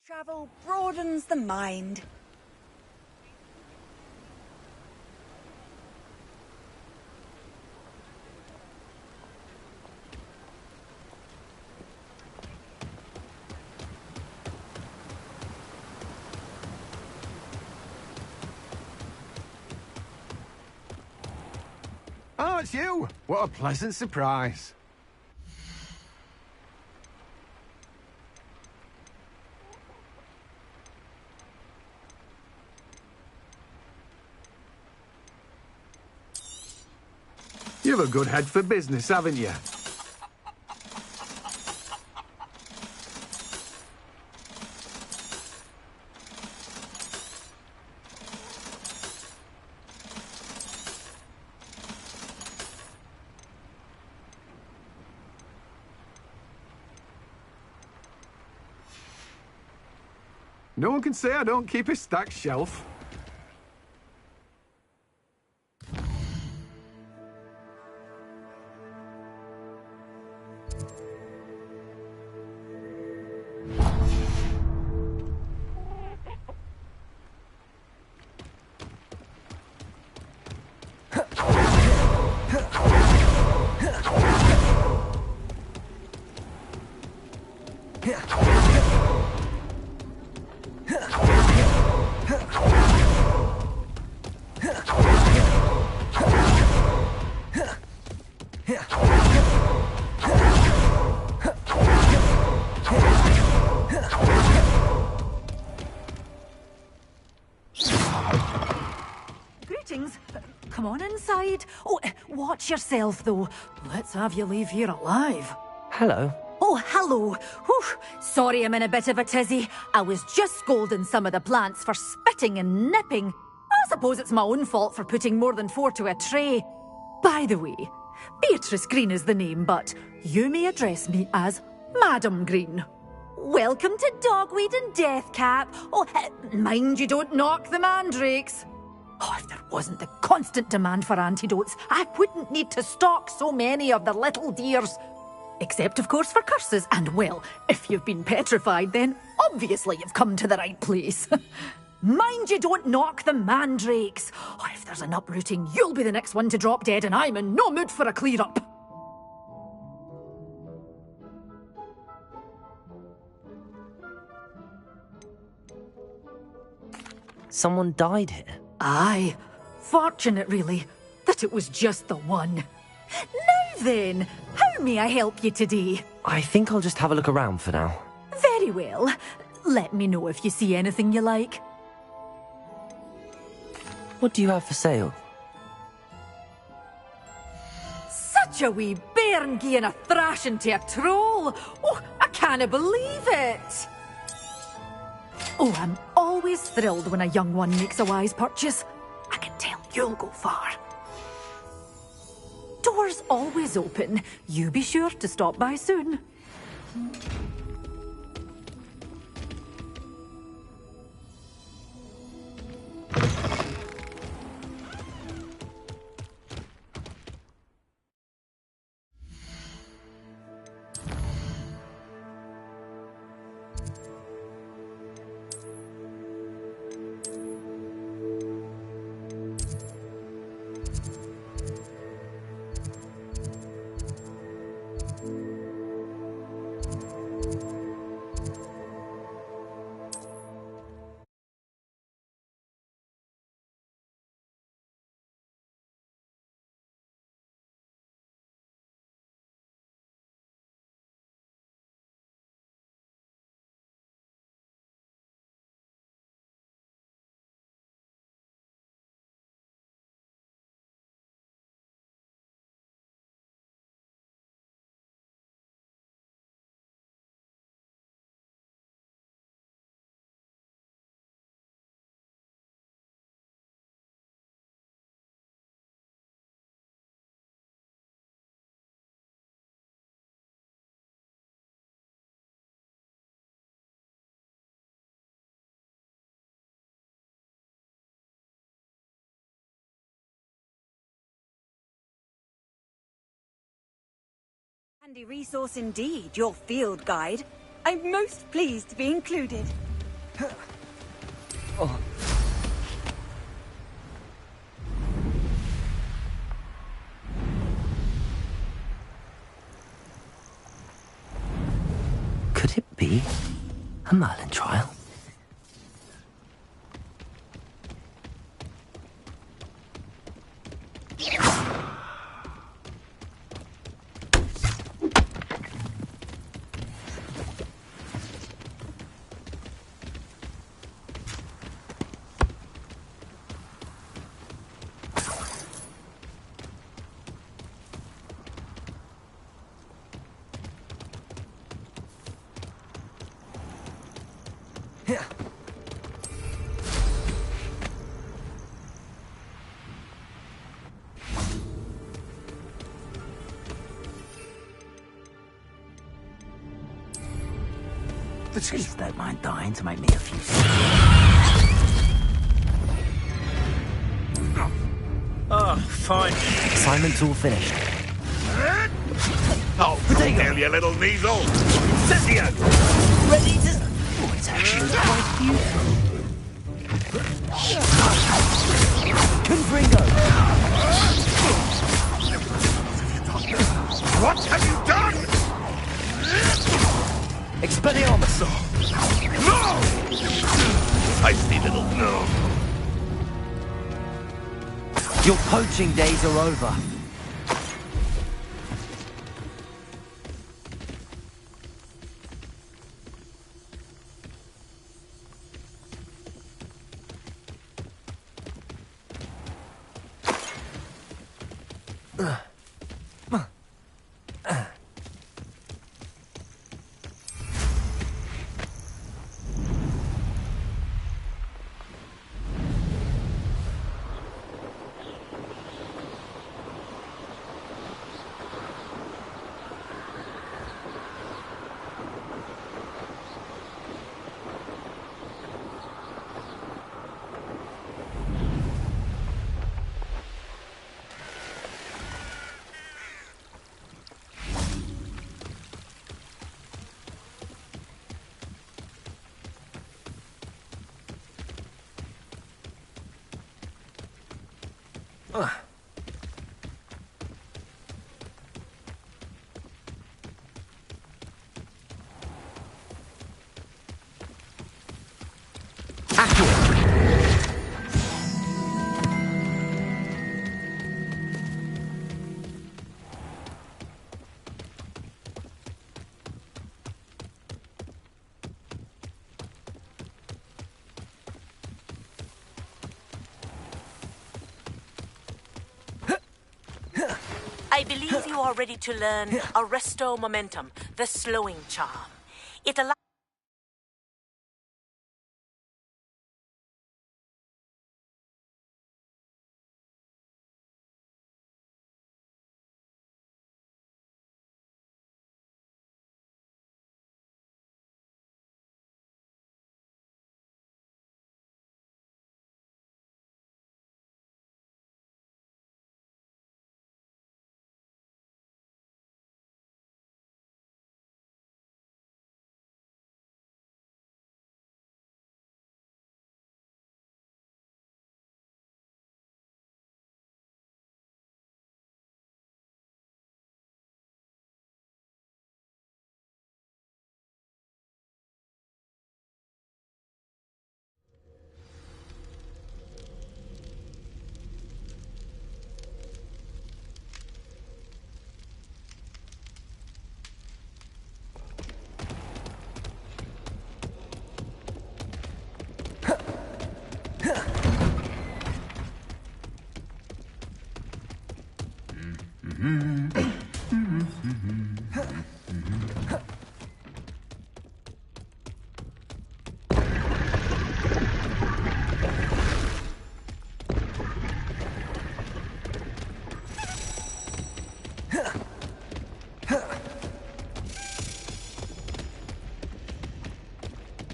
Travel broadens the mind. Oh, it's you! What a pleasant surprise. You've a good head for business, haven't you? No one can say I don't keep a stacked shelf. Greetings. Come on inside. Oh, watch yourself, though. Let's have you leave here alive. Hello. Oh, hello. Whew. Sorry I'm in a bit of a tizzy. I was just scolding some of the plants for spitting and nipping. I suppose it's my own fault for putting more than 4 to a tray. By the way, Beatrice Green is the name, but you may address me as Madam Green. Welcome to Dogweed and Deathcap. Oh, mind you don't knock the mandrakes. Oh, if there wasn't the constant demand for antidotes, I wouldn't need to stock so many of the little dears. Except, of course, for curses. And, well, if you've been petrified, then obviously you've come to the right place. Mind you don't knock the mandrakes. Oh, if there's an uprooting, you'll be the next one to drop dead, and I'm in no mood for a clear-up. Someone died here. Aye. Fortunate, really, that it was just the one. Now then, how may I help you today? I think I'll just have a look around for now. Very well. Let me know if you see anything you like. What do you have for sale? Such a wee bairn gieing a thrashing to a troll. Oh, I can't believe it. Oh, I'm always thrilled when a young one makes a wise purchase. I can tell you'll go far. Door's always open. You be sure to stop by soon. Handy resource indeed, your field guide. I'm most pleased to be included. Could it be a Merlin trial? Please don't mind dying to make me a few Oh, fine. Assignment's all finished. Oh, come here, you little weasel! Cynthia! Ready to... Oh, it's actually quite beautiful. Confringo! What have you done? Expelliarmus! No! I see, little... No. Your poaching days are over. I believe you are ready to learn Arresto Momentum, the slowing charm. It allows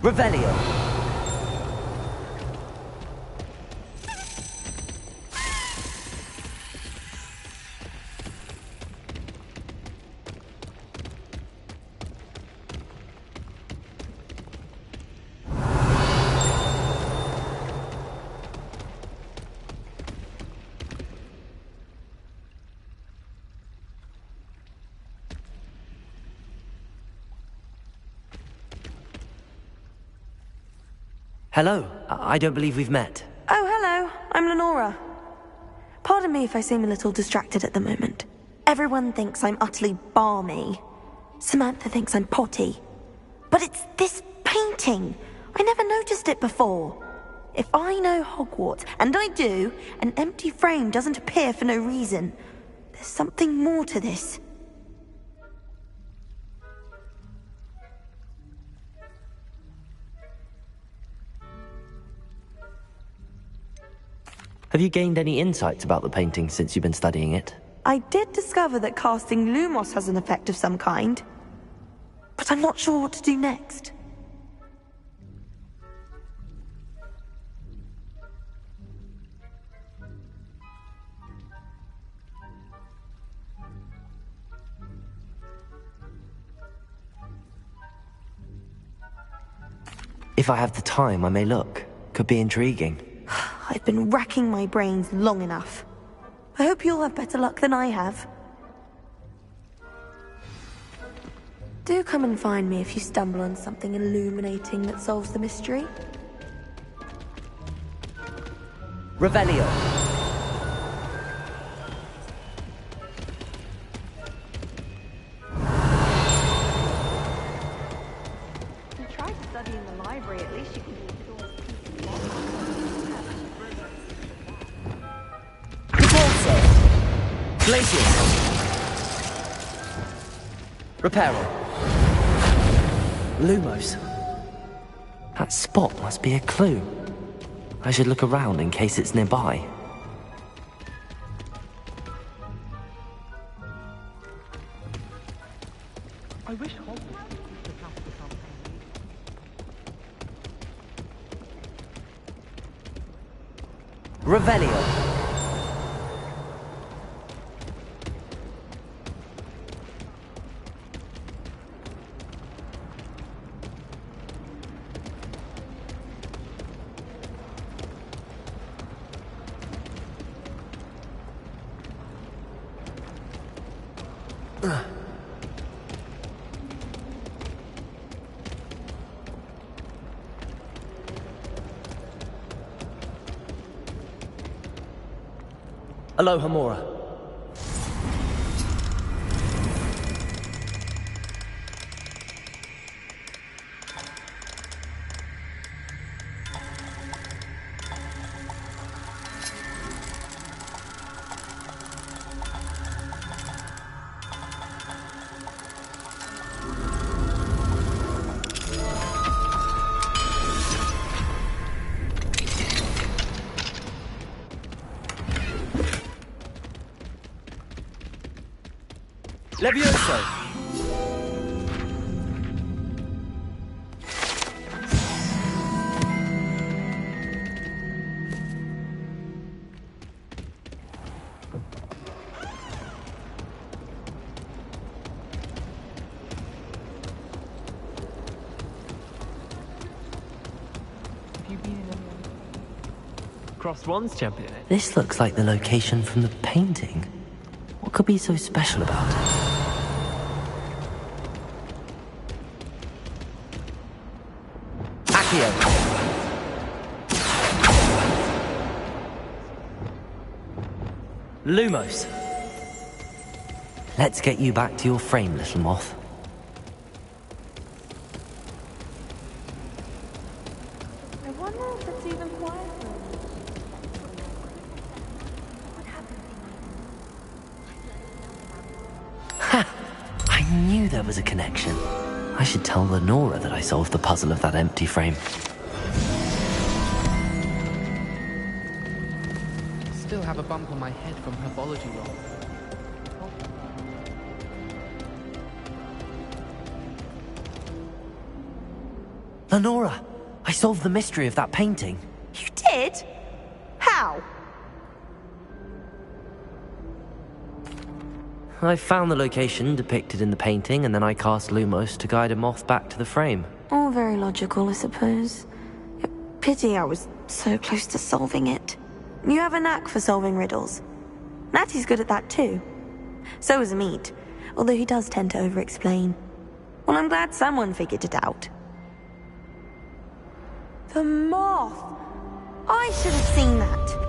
Revelio. Hello. I don't believe we've met. Oh, hello. I'm Lenora. Pardon me if I seem a little distracted at the moment. Everyone thinks I'm utterly balmy. Samantha thinks I'm potty. But it's this painting. I never noticed it before. If I know Hogwarts, and I do, an empty frame doesn't appear for no reason. There's something more to this. Have you gained any insights about the painting since you've been studying it? I did discover that casting Lumos has an effect of some kind. But I'm not sure what to do next. If I have the time, I may look. Could be intriguing. I've been racking my brains long enough. I hope you'll have better luck than I have. Do come and find me if you stumble on something illuminating that solves the mystery. Revelio. You tried to study in the library, at least you can do it. Glacius. Reparo. Lumos. That spot must be a clue. I should look around in case it's nearby. I wish Revelio. Aloha Mora. Levioso! Crossed wands, champion. This looks like the location from the painting. What could be so special about it? Accio. Lumos. Let's get you back to your frame, little moth. I wonder if it's even quiet for me. What happened? I knew there was a connection. I should tell Lenora that I solved the puzzle of that empty frame. Still have a bump on my head from herbology roll. Lenora, I solved the mystery of that painting. You did? How? I found the location depicted in the painting, and then I cast Lumos to guide a moth back to the frame. All very logical, I suppose. Pity I was so close to solving it. You have a knack for solving riddles. Natty's good at that too. So is Amit, although he does tend to over-explain. Well, I'm glad someone figured it out. The moth! I should have seen that.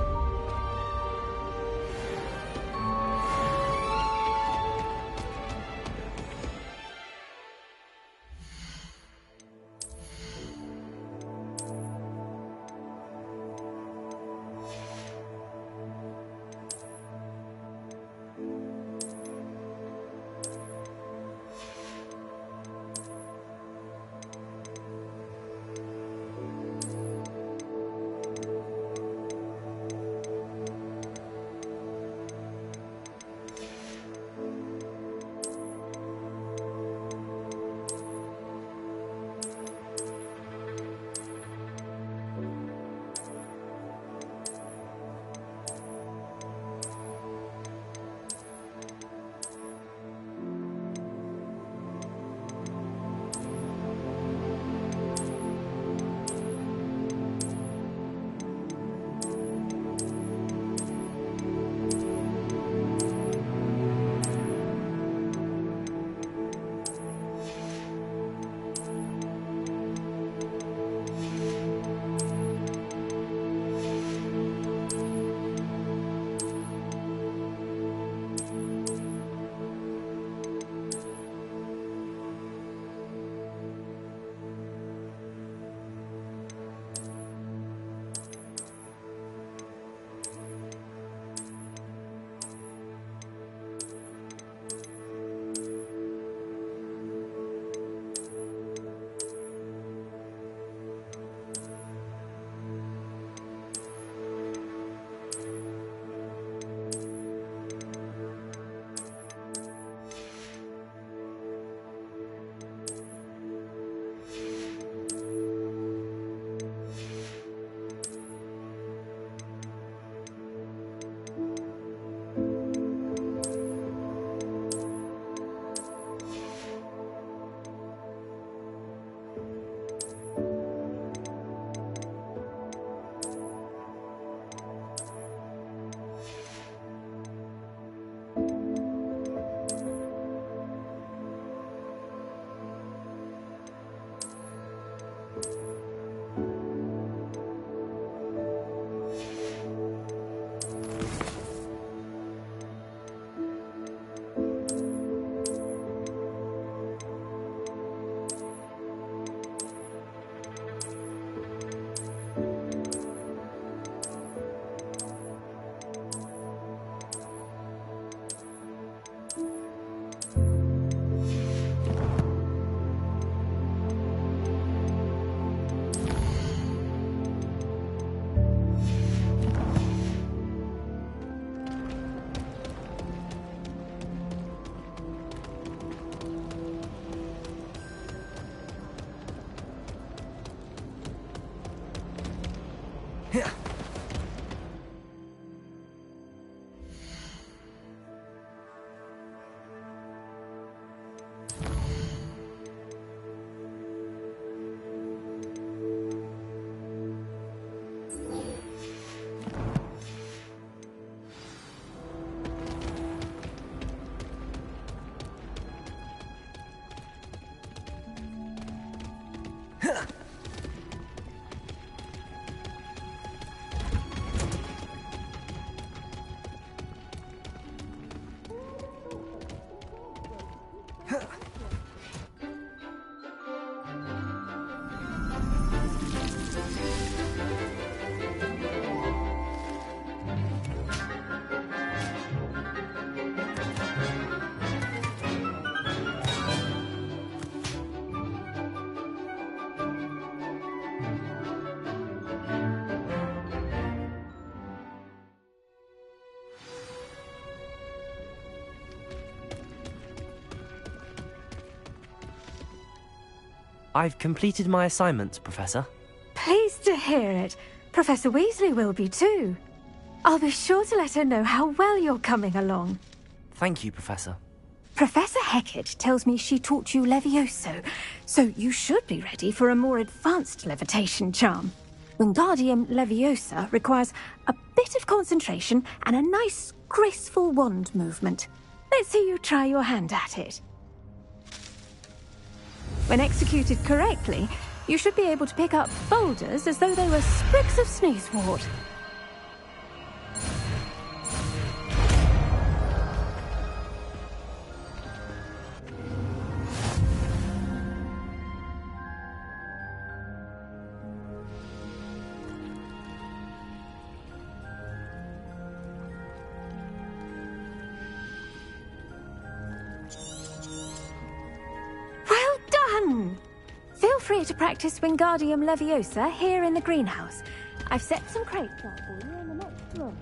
I've completed my assignments, Professor. Pleased to hear it. Professor Weasley will be too. I'll be sure to let her know how well you're coming along. Thank you, Professor. Professor Hecat tells me she taught you Levioso, so you should be ready for a more advanced levitation charm. Wingardium Leviosa requires a bit of concentration and a nice, graceful wand movement. Let's see you try your hand at it. When executed correctly, you should be able to pick up boulders as though they were sprigs of sneezewort. Feel free to practice Wingardium Leviosa here in the greenhouse. I've set some crates out for you on the next floor.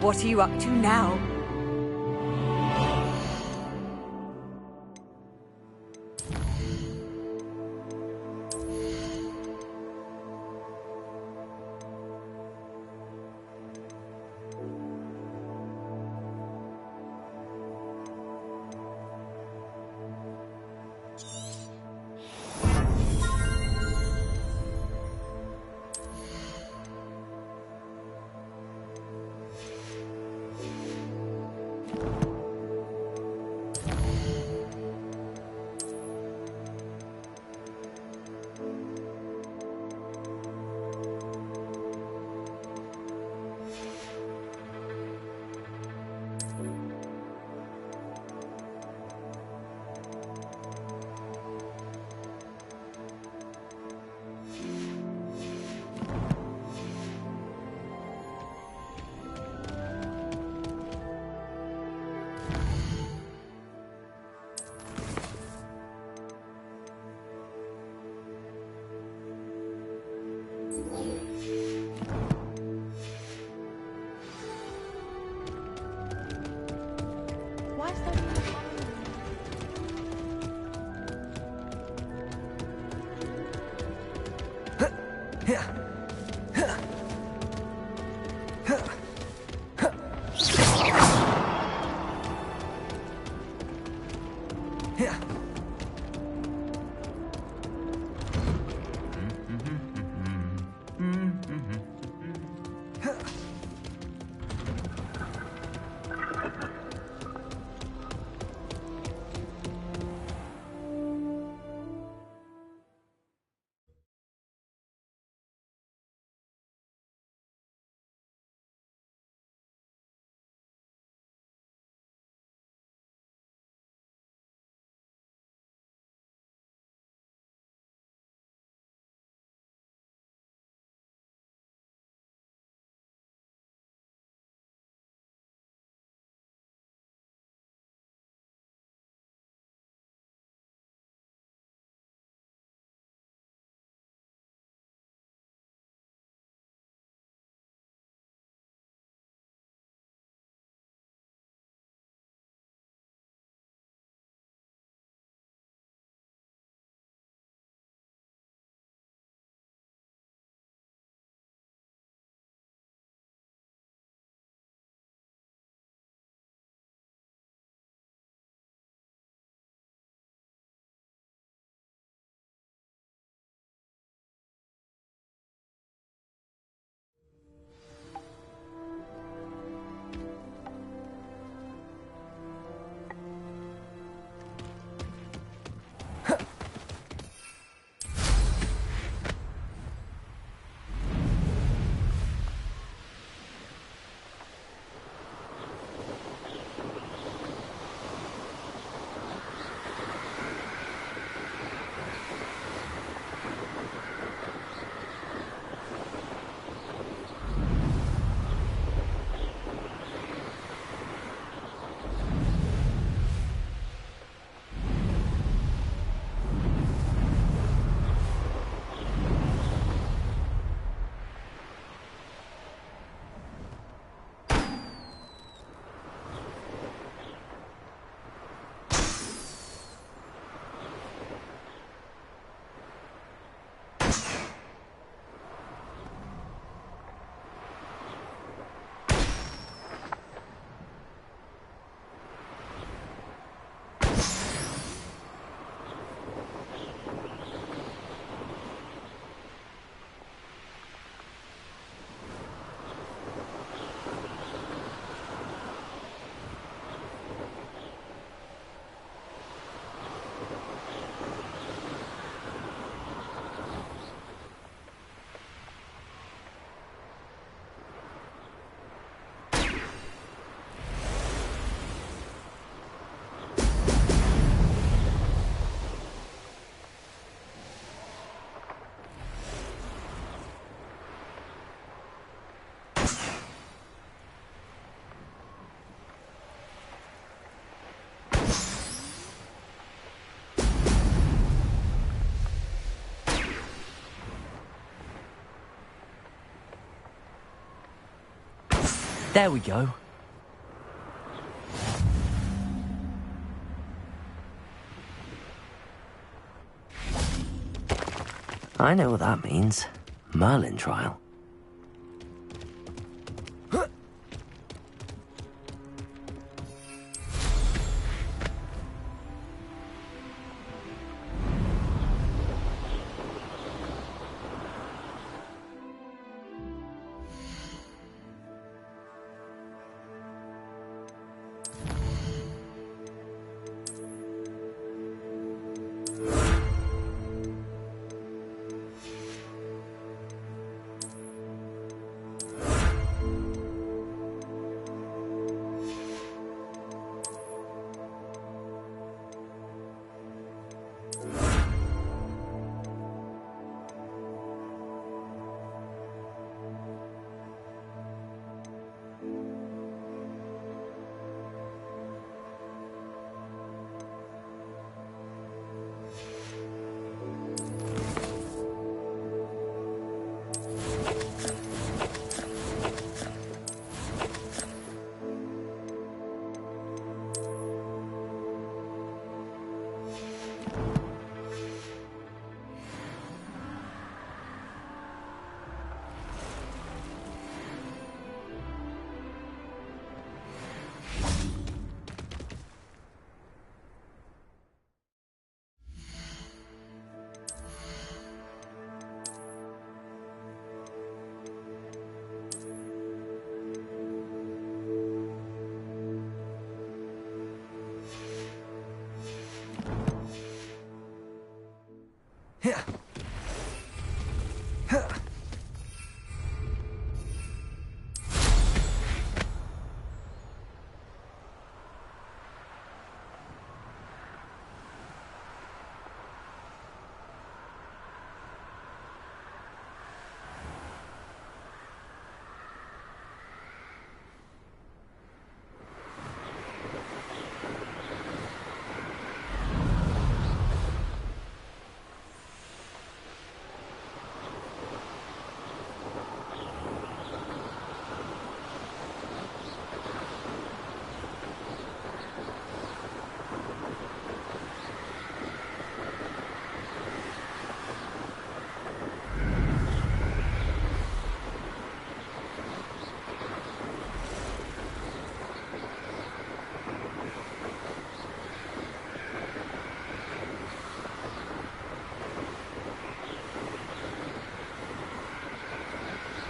What are you up to now? There we go. I know what that means. Merlin trial.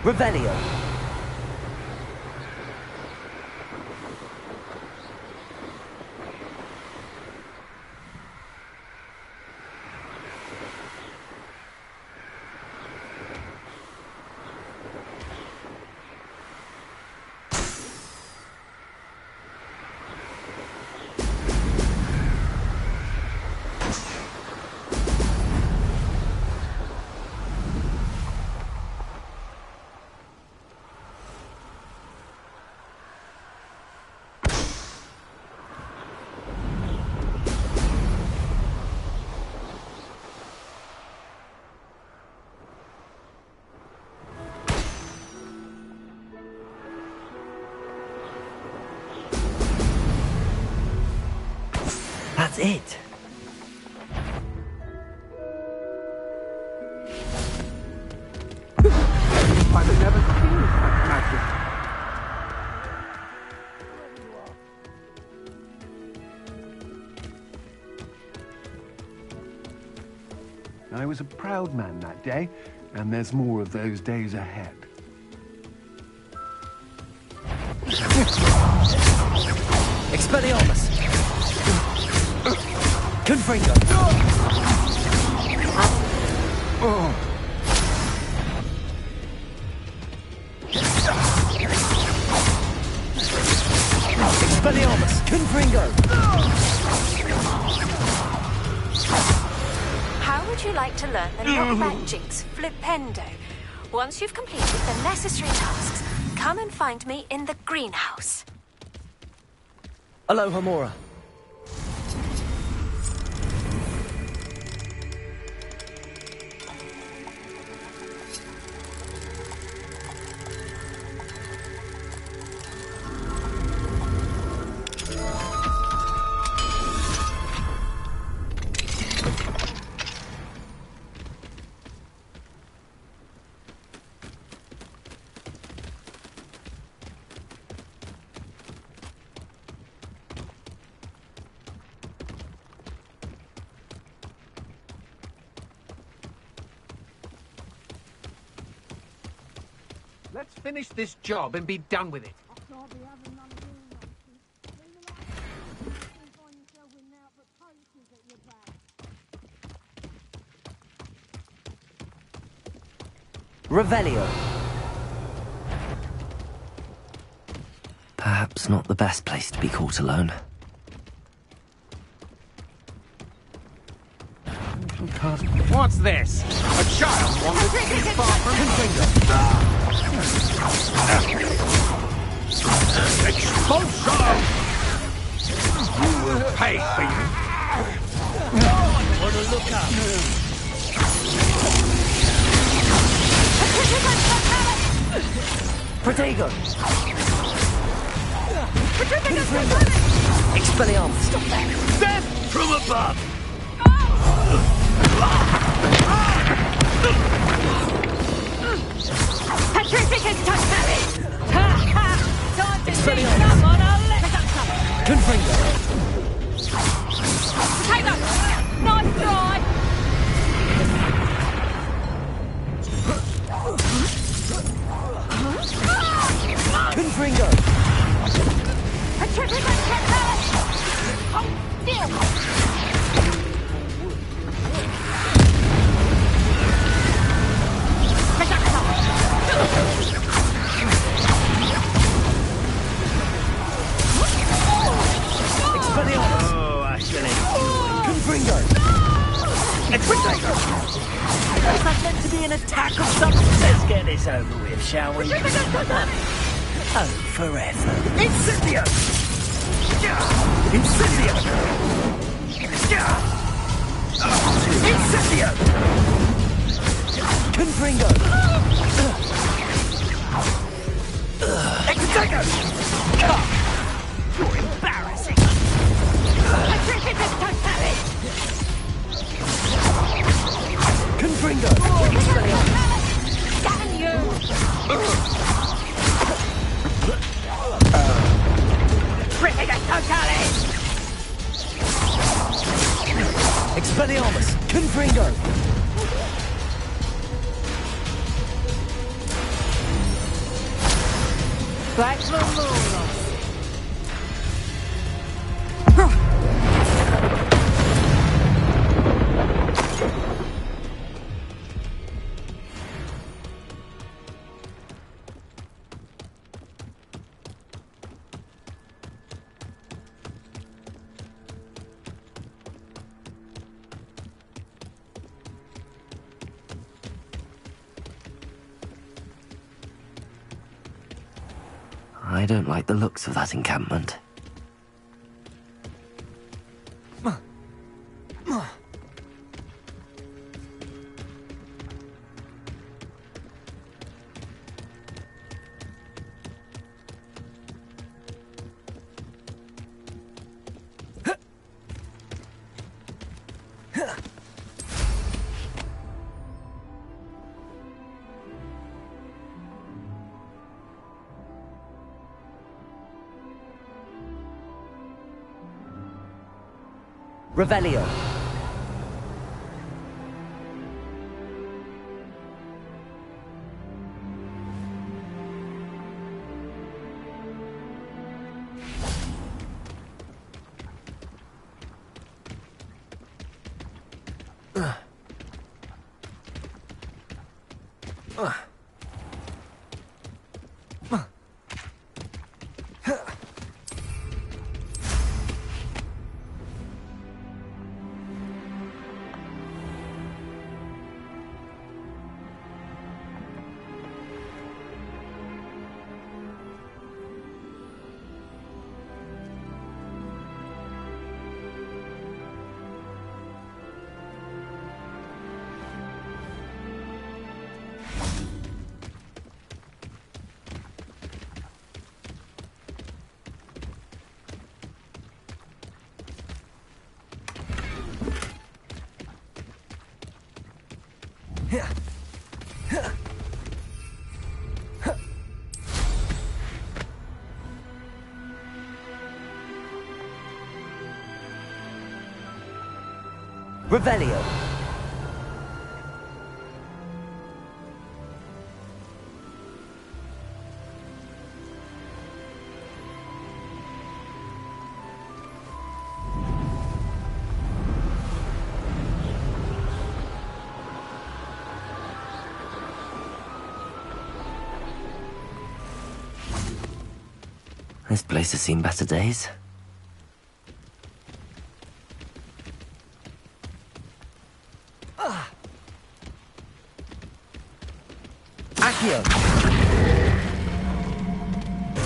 Revelio. That's it. I've never seen such magic. I was a proud man that day, and there's more of those days ahead. Expelliarmus! Confringo! Expelliarmus! Confringo! How would you like to learn the knockback jinx flipendo? Once you've completed the necessary tasks, come and find me in the greenhouse. Aloha Mora. Let's finish this job and be done with it. Revelio. Perhaps not the best place to be caught alone. What's this? A child wandered too far from Confringo. Expulsion! You will pay for you. Want to look up? Protego! Expelliarmus! Stop that! Death from above! Petrificus Totalis! Ha ha! Time to see someone on left! Confringo! Potato! Nice try! Confringo! Petrificus Totalis! Hold still! Expelliarmus! Oh, actually. Confringo! Expelliarmus! Is that meant to be an attack of some... Let's get this over with, shall we? Oh, forever. Incendio! Incendio! Incendio! Confringo! Exego! You're embarrassing! Petrificus Totalis! Confringo! Damn you! Petrificus Totalis! Expelliarmus! Confringo! Back to the moonlight! I don't like the looks of that encampment. Revelio. Revelio. This place has seen better days. Accio!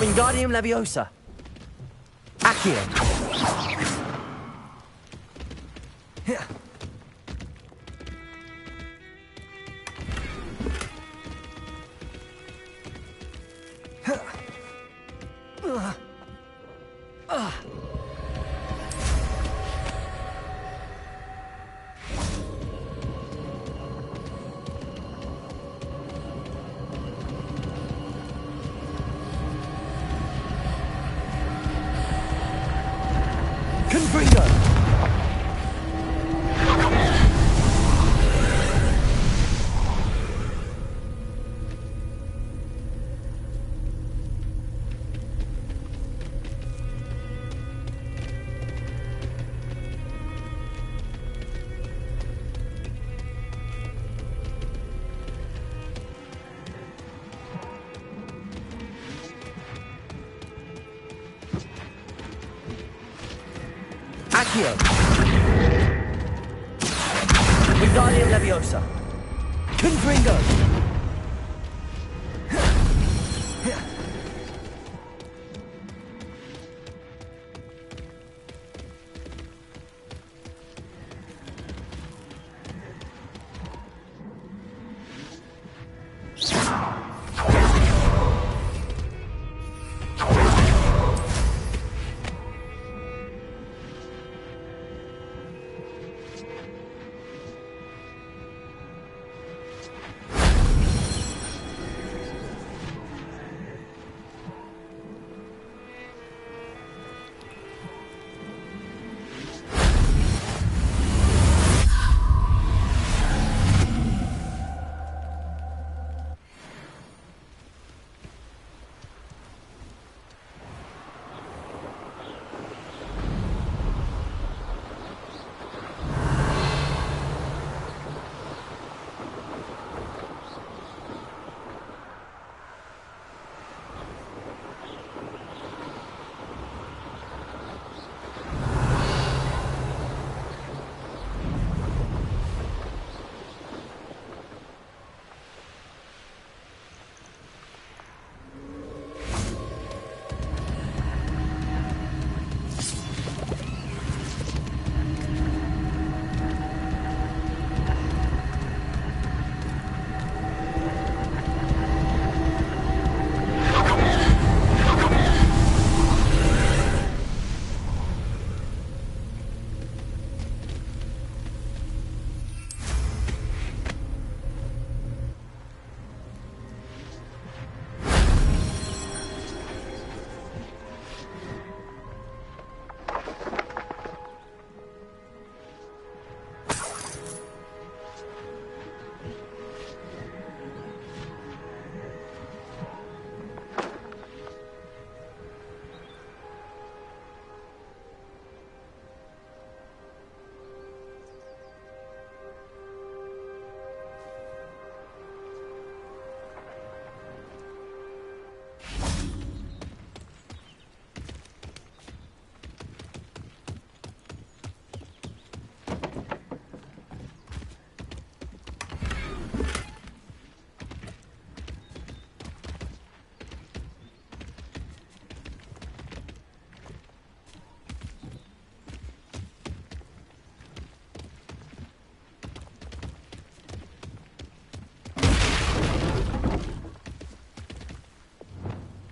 Wingardium Leviosa! Accio! Accio! Wingardium Leviosa! Confringo!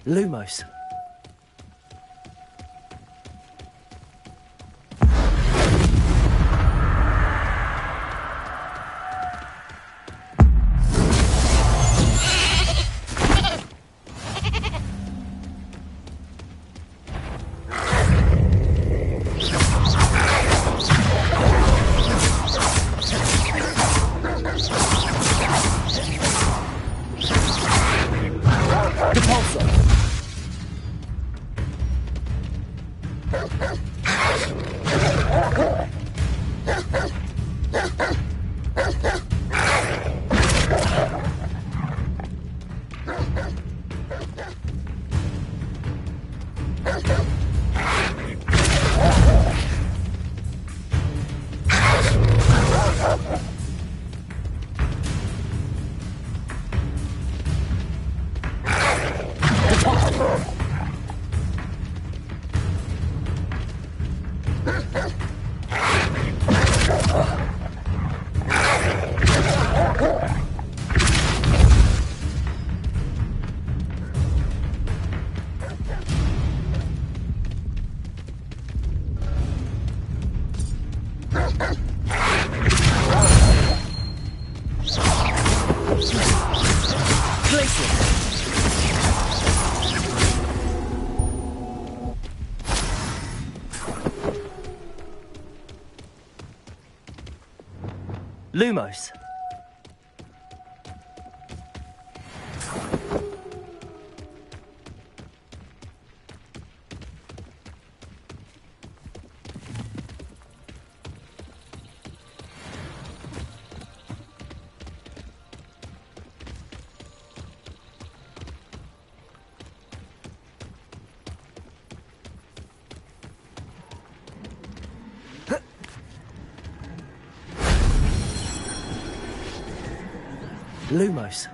Lumos. Depulso. Lumos. Lumos.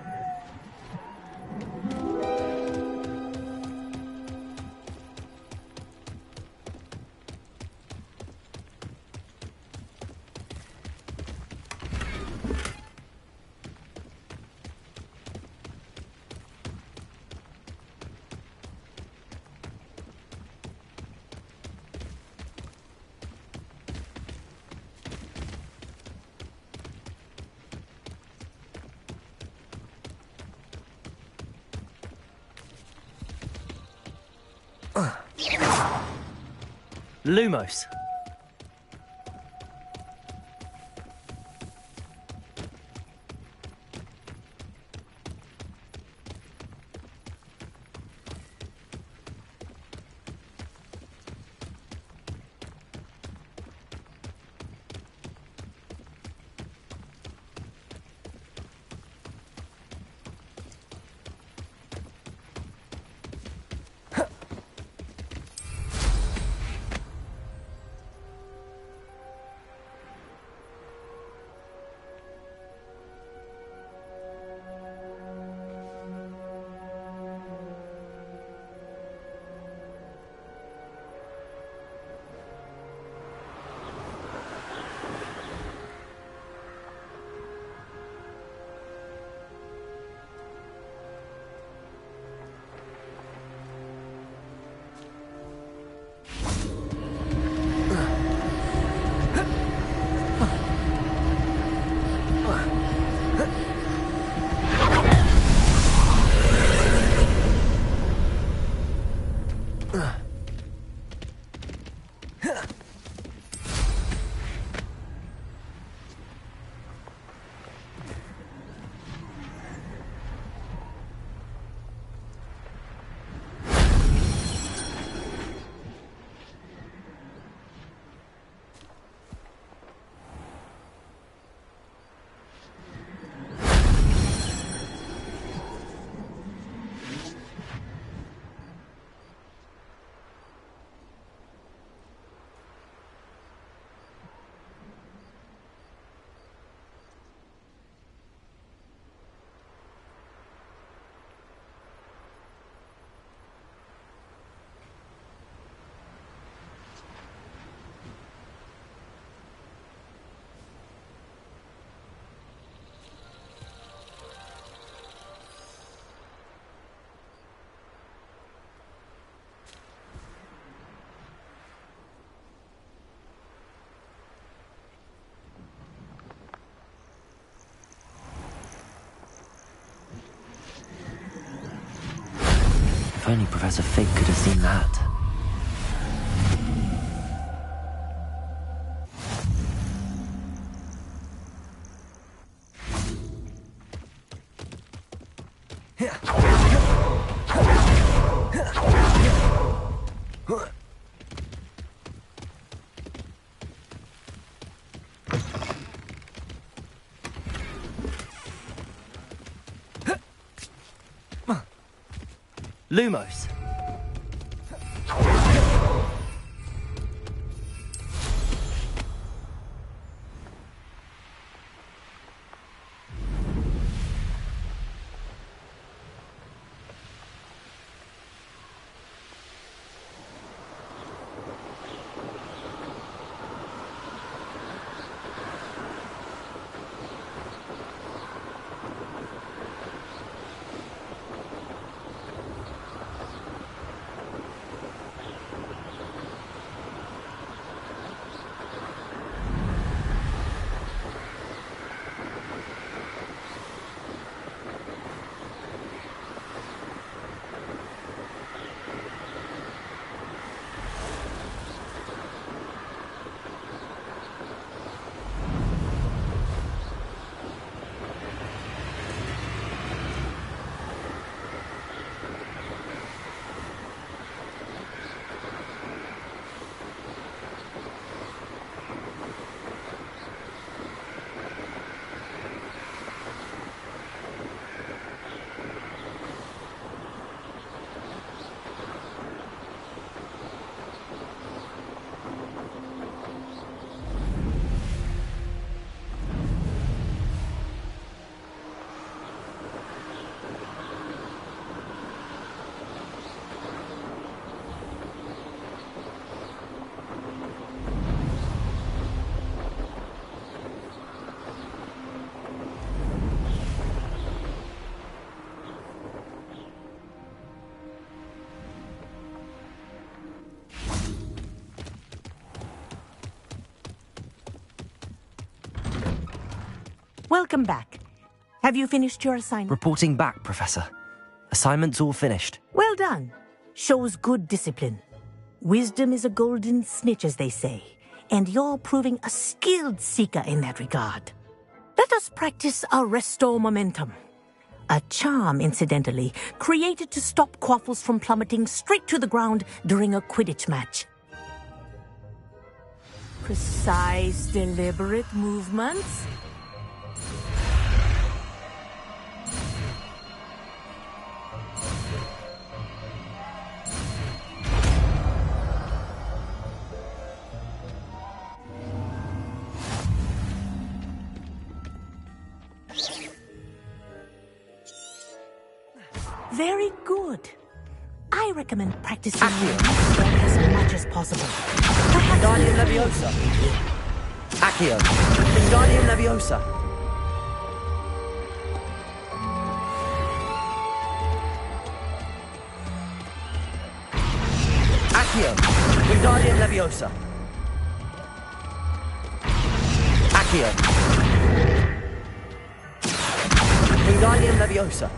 Lumos. If only Professor Fig could have seen that. Lumos. Welcome back. Have you finished your assignment? Reporting back, Professor. Assignment's all finished. Well done. Shows good discipline. Wisdom is a golden snitch, as they say, and you're proving a skilled seeker in that regard. Let us practice our Restore Momentum. A charm, incidentally, created to stop quaffles from plummeting straight to the ground during a Quidditch match. Precise, deliberate movements. Very good. I recommend practicing as much as possible. Wingardium Leviosa. Accio. Wingardium Leviosa. Accio. Wingardium Leviosa. Accio. Wingardium Leviosa.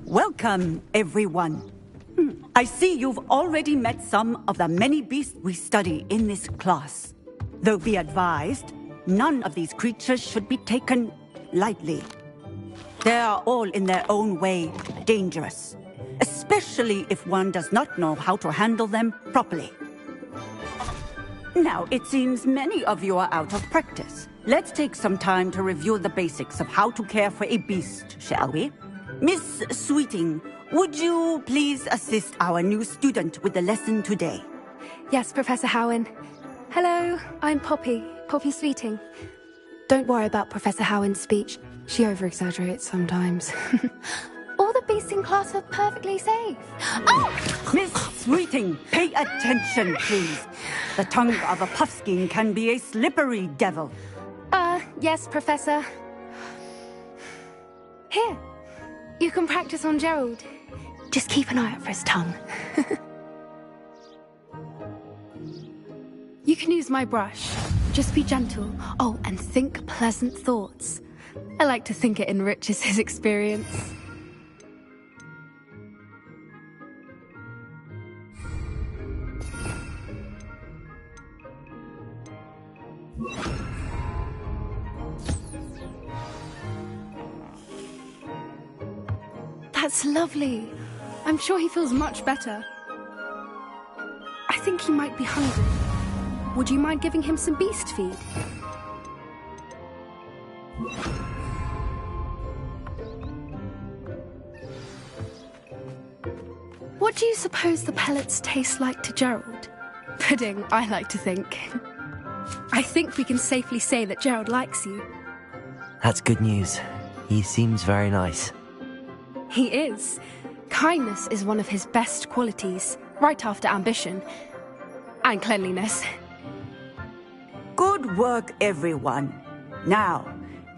Welcome, everyone. I see you've already met some of the many beasts we study in this class. Though be advised, none of these creatures should be taken lightly. They are all in their own way dangerous, especially if one does not know how to handle them properly. Now, it seems many of you are out of practice. Let's take some time to review the basics of how to care for a beast, shall we? Miss Sweeting, would you please assist our new student with the lesson today? Yes, Professor Howen. Hello, I'm Poppy Sweeting. Don't worry about Professor Howen's speech. She over-exaggerates sometimes. All the beasts in class are perfectly safe. Oh! Miss Sweeting, pay attention, please. The tongue of a puffskein can be a slippery devil. Yes, Professor. Here, you can practice on Gerald. Just keep an eye out for his tongue. You can use my brush. Just be gentle. Oh, and think pleasant thoughts. I like to think it enriches his experience. That's lovely. I'm sure he feels much better. I think he might be hungry. Would you mind giving him some beast feed? What do you suppose the pellets taste like to Gerald? Pudding, I like to think. I think we can safely say that Gerald likes you. That's good news. He seems very nice. He is. Kindness is one of his best qualities, right after ambition. And cleanliness. Good work, everyone. Now,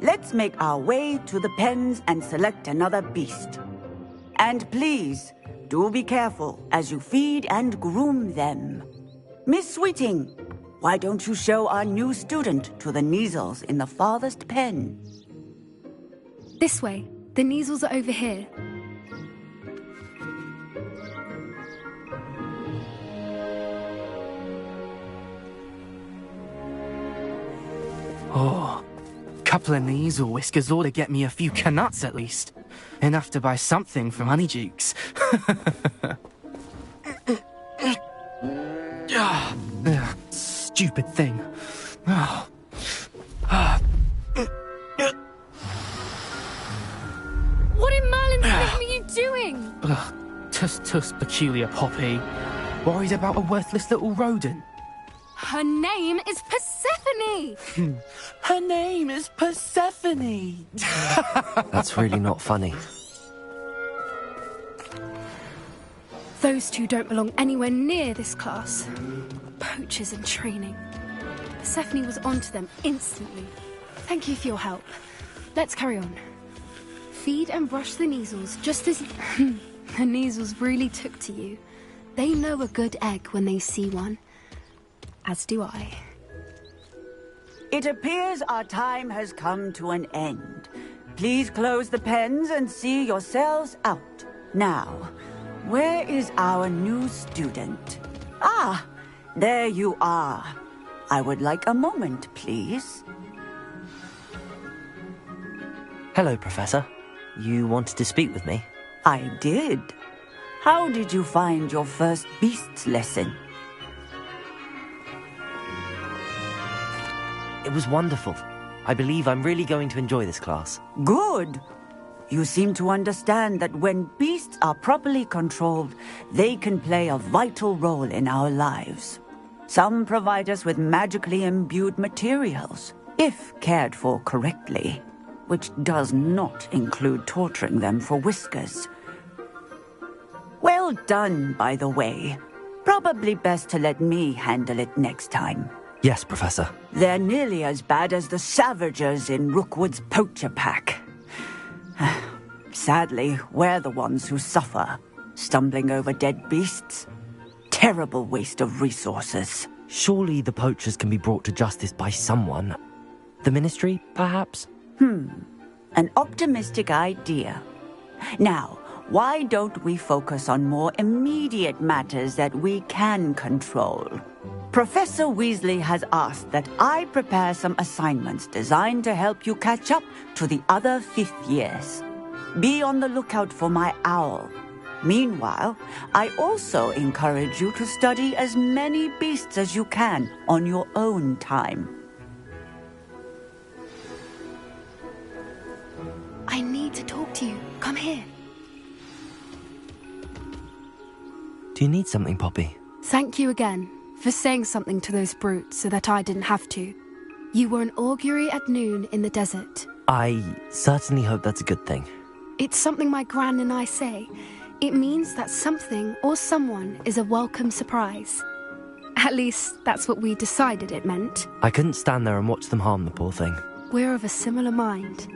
let's make our way to the pens and select another beast. And please, do be careful as you feed and groom them. Miss Sweeting, why don't you show our new student to the Kneazles in the farthest pen? This way. The Kneazles are over here. Oh, couple of Kneazle whiskers ought to get me a few canuts at least. Enough to buy something from Honeydukes. Stupid thing. What in Merlin's name are you doing? Tuss, peculiar Poppy. Worried about a worthless little rodent. Her name is Persephone! Her name is Persephone! That's really not funny. Those two don't belong anywhere near this class. Poachers in training. Persephone was onto them instantly. Thank you for your help. Let's carry on. Feed and brush the Kneazles just as the Kneazles really took to you. They know a good egg when they see one. As do I. It appears our time has come to an end. Please close the pens and see yourselves out. Now, where is our new student? Ah, there you are. I would like a moment, please. Hello, Professor. You wanted to speak with me? I did. How did you find your first beasts lesson? It was wonderful. I believe I'm really going to enjoy this class. Good. You seem to understand that when beasts are properly controlled, they can play a vital role in our lives. Some provide us with magically imbued materials, if cared for correctly, which does not include torturing them for whiskers. Well done, by the way. Probably best to let me handle it next time. Yes, Professor. They're nearly as bad as the Savagers in Rookwood's poacher pack. Sadly, we're the ones who suffer, stumbling over dead beasts. Terrible waste of resources. Surely the poachers can be brought to justice by someone. The Ministry, perhaps? An optimistic idea. Now, why don't we focus on more immediate matters that we can control? Professor Weasley has asked that I prepare some assignments designed to help you catch up to the other 5th years. Be on the lookout for my owl. Meanwhile, I also encourage you to study as many beasts as you can on your own time. I need to talk to you. Come here. Do you need something, Poppy? Thank you again for saying something to those brutes so that I didn't have to. You were an augury at noon in the desert. I certainly hope that's a good thing. It's something my gran and I say. It means that something or someone is a welcome surprise. At least, that's what we decided it meant. I couldn't stand there and watch them harm the poor thing. We're of a similar mind.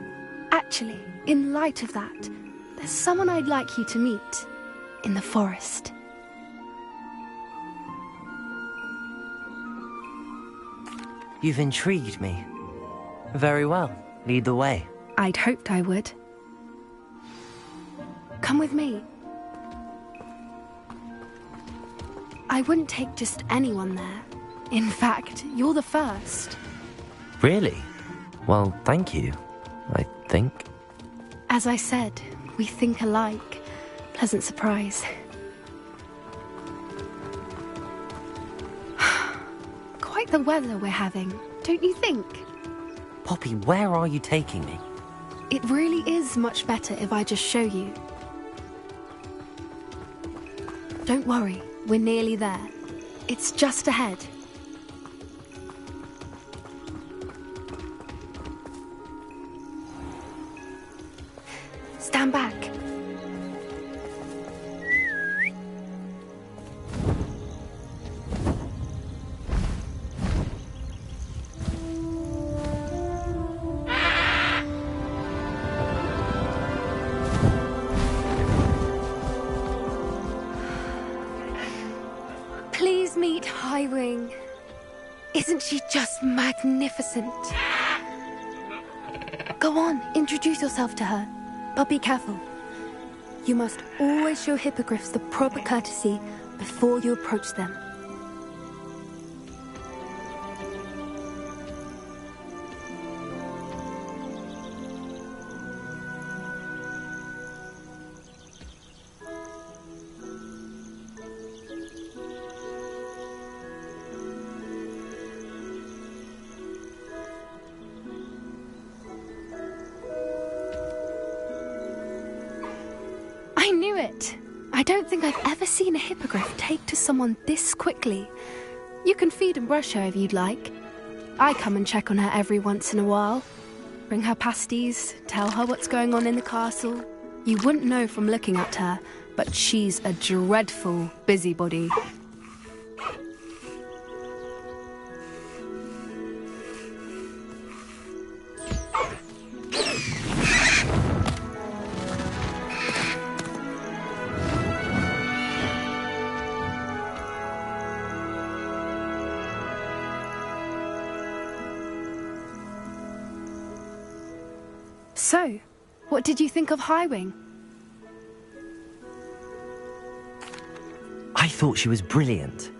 Actually, in light of that, there's someone I'd like you to meet in the forest. You've intrigued me. Very well. Lead the way. I'd hoped I would. Come with me. I wouldn't take just anyone there. In fact, you're the first. Really? Well, thank you, I think. As I said, we think alike. Pleasant surprise. Quite the weather we're having, don't you think? Poppy, where are you taking me? It really is much better if I just show you. Don't worry, we're nearly there. It's just ahead. Stand back. Please meet Highwing. Isn't she just magnificent? Go on, introduce yourself to her. But be careful. You must always show hippogriffs the proper courtesy before you approach them. I knew it! I don't think I've ever seen a hippogriff take to someone this quickly. You can feed and brush her if you'd like. I come and check on her every once in a while. Bring her pasties, tell her what's going on in the castle. You wouldn't know from looking at her, but she's a dreadful busybody. So, what did you think of Highwing? I thought she was brilliant.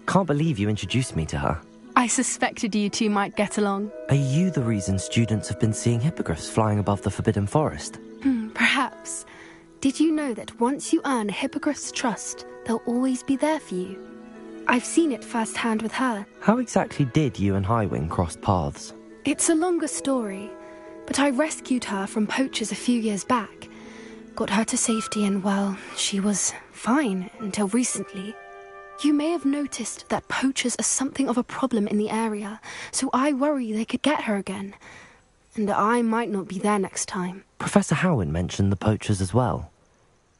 Can't believe you introduced me to her. I suspected you two might get along. Are you the reason students have been seeing hippogriffs flying above the Forbidden Forest? Perhaps. Did you know that once you earn a hippogriff's trust, they'll always be there for you? I've seen it firsthand with her. How exactly did you and Highwing cross paths? It's a longer story, but I rescued her from poachers a few years back. Got her to safety and, well, she was fine until recently. You may have noticed that poachers are something of a problem in the area, so I worry they could get her again. And I might not be there next time. Professor Howin mentioned the poachers as well.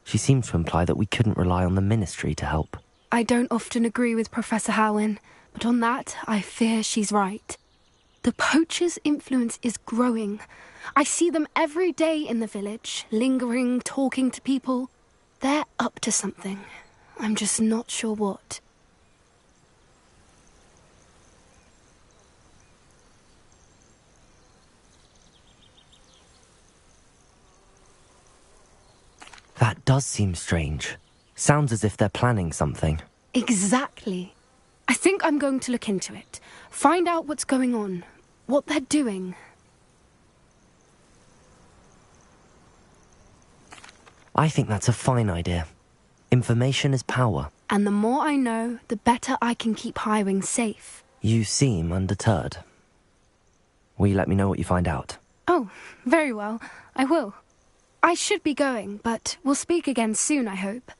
She seemed to imply that we couldn't rely on the Ministry to help. I don't often agree with Professor Howin, but on that, I fear she's right. The poachers' influence is growing. I see them every day in the village, lingering, talking to people. They're up to something. I'm just not sure what. That does seem strange. Sounds as if they're planning something. Exactly. I think I'm going to look into it. Find out what's going on. What they're doing. I think that's a fine idea. Information is power. And the more I know, the better I can keep Highwing safe. You seem undeterred. Will you let me know what you find out? Oh, very well. I will. I should be going, but we'll speak again soon, I hope.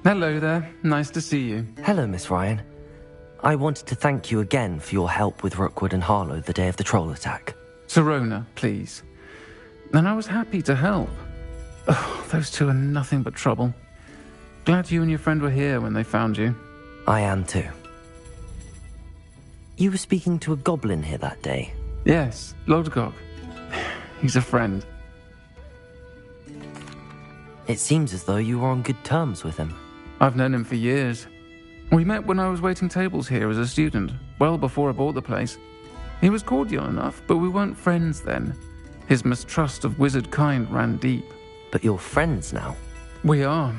Hello there. Nice to see you. Hello, Miss Ryan. I wanted to thank you again for your help with Rookwood and Harlow the day of the troll attack. Sirona, please. And I was happy to help. Oh, those two are nothing but trouble. Glad you and your friend were here when they found you. I am too. You were speaking to a goblin here that day? Yes, Lodgok. He's a friend. It seems as though you were on good terms with him. I've known him for years. We met when I was waiting tables here as a student, well before I bought the place. He was cordial enough, but we weren't friends then. His mistrust of wizard kind ran deep. But you're friends now? We are.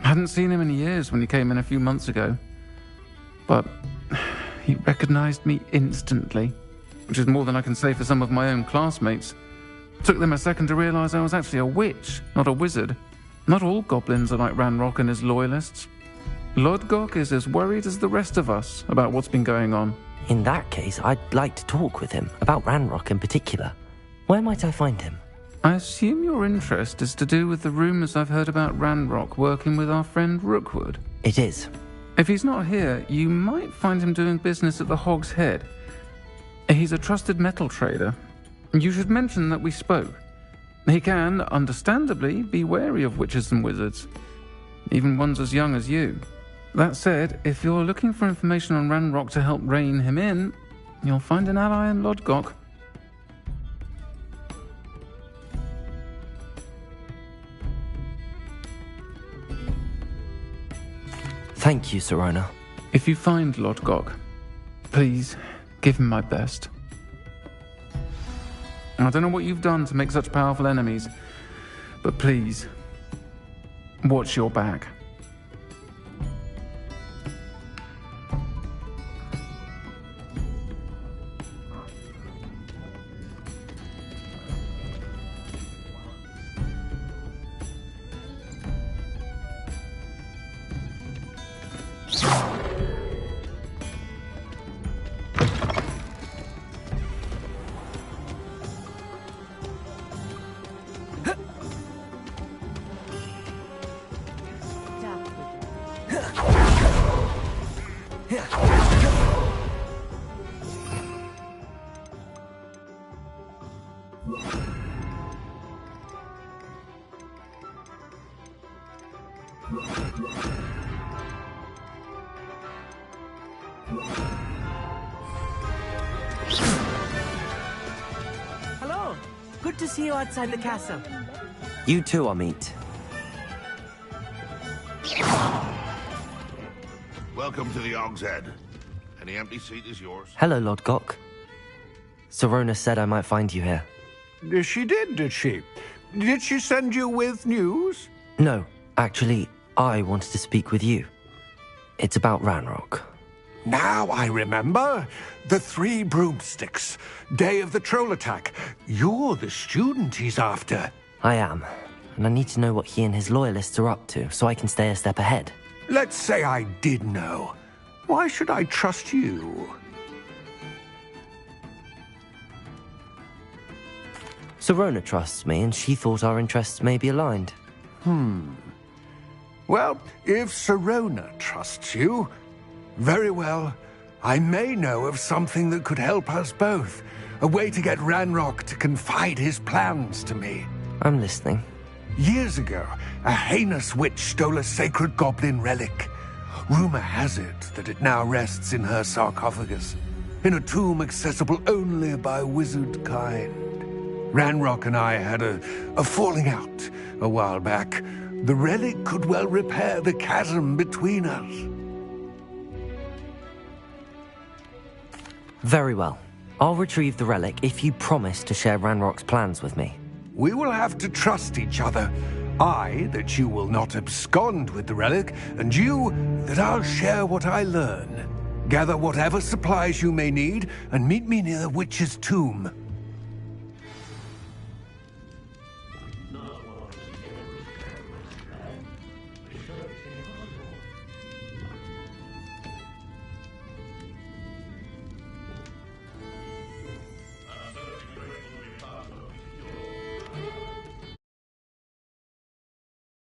Hadn't seen him in years when he came in a few months ago. But he recognized me instantly, which is more than I can say for some of my own classmates. Took them a second to realize I was actually a witch, not a wizard. Not all goblins are like Ranrock and his loyalists. Lodgok is as worried as the rest of us about what's been going on. In that case, I'd like to talk with him, about Ranrock in particular. Where might I find him? I assume your interest is to do with the rumors I've heard about Ranrock working with our friend Rookwood. It is. If he's not here, you might find him doing business at the Hog's Head. He's a trusted metal trader. You should mention that we spoke. He can, understandably, be wary of witches and wizards, even ones as young as you. That said, if you're looking for information on Ranrock to help rein him in, you'll find an ally in Lodgok. Thank you, Sirona. If you find Lodgok, please give him my best. I don't know what you've done to make such powerful enemies, but please, watch your back. Hello. Good to see you outside the castle. You too, Amit. Welcome to the Hog's Head. Any empty seat is yours. Hello, Lodgok. Sirona said I might find you here. She did she? Did she send you with news? No, actually, I wanted to speak with you. It's about Ranrock. Now I remember. The 3 broomsticks. Day of the troll attack. You're the student he's after. I am. And I need to know what he and his loyalists are up to, so I can stay a step ahead. Let's say I did know. Why should I trust you? Sirona trusts me, and she thought our interests may be aligned. Well, if Sirona trusts you, very well. I may know of something that could help us both. A way to get Ranrock to confide his plans to me. I'm listening. Years ago, a heinous witch stole a sacred goblin relic. Rumor has it that it now rests in her sarcophagus, in a tomb accessible only by wizard kind. Ranrock and I had a falling out a while back. The relic could well repair the chasm between us. Very well. I'll retrieve the relic if you promise to share Ranrock's plans with me. We will have to trust each other. I, that you will not abscond with the relic, and you, that I'll share what I learn. Gather whatever supplies you may need, and meet me near the witch's tomb.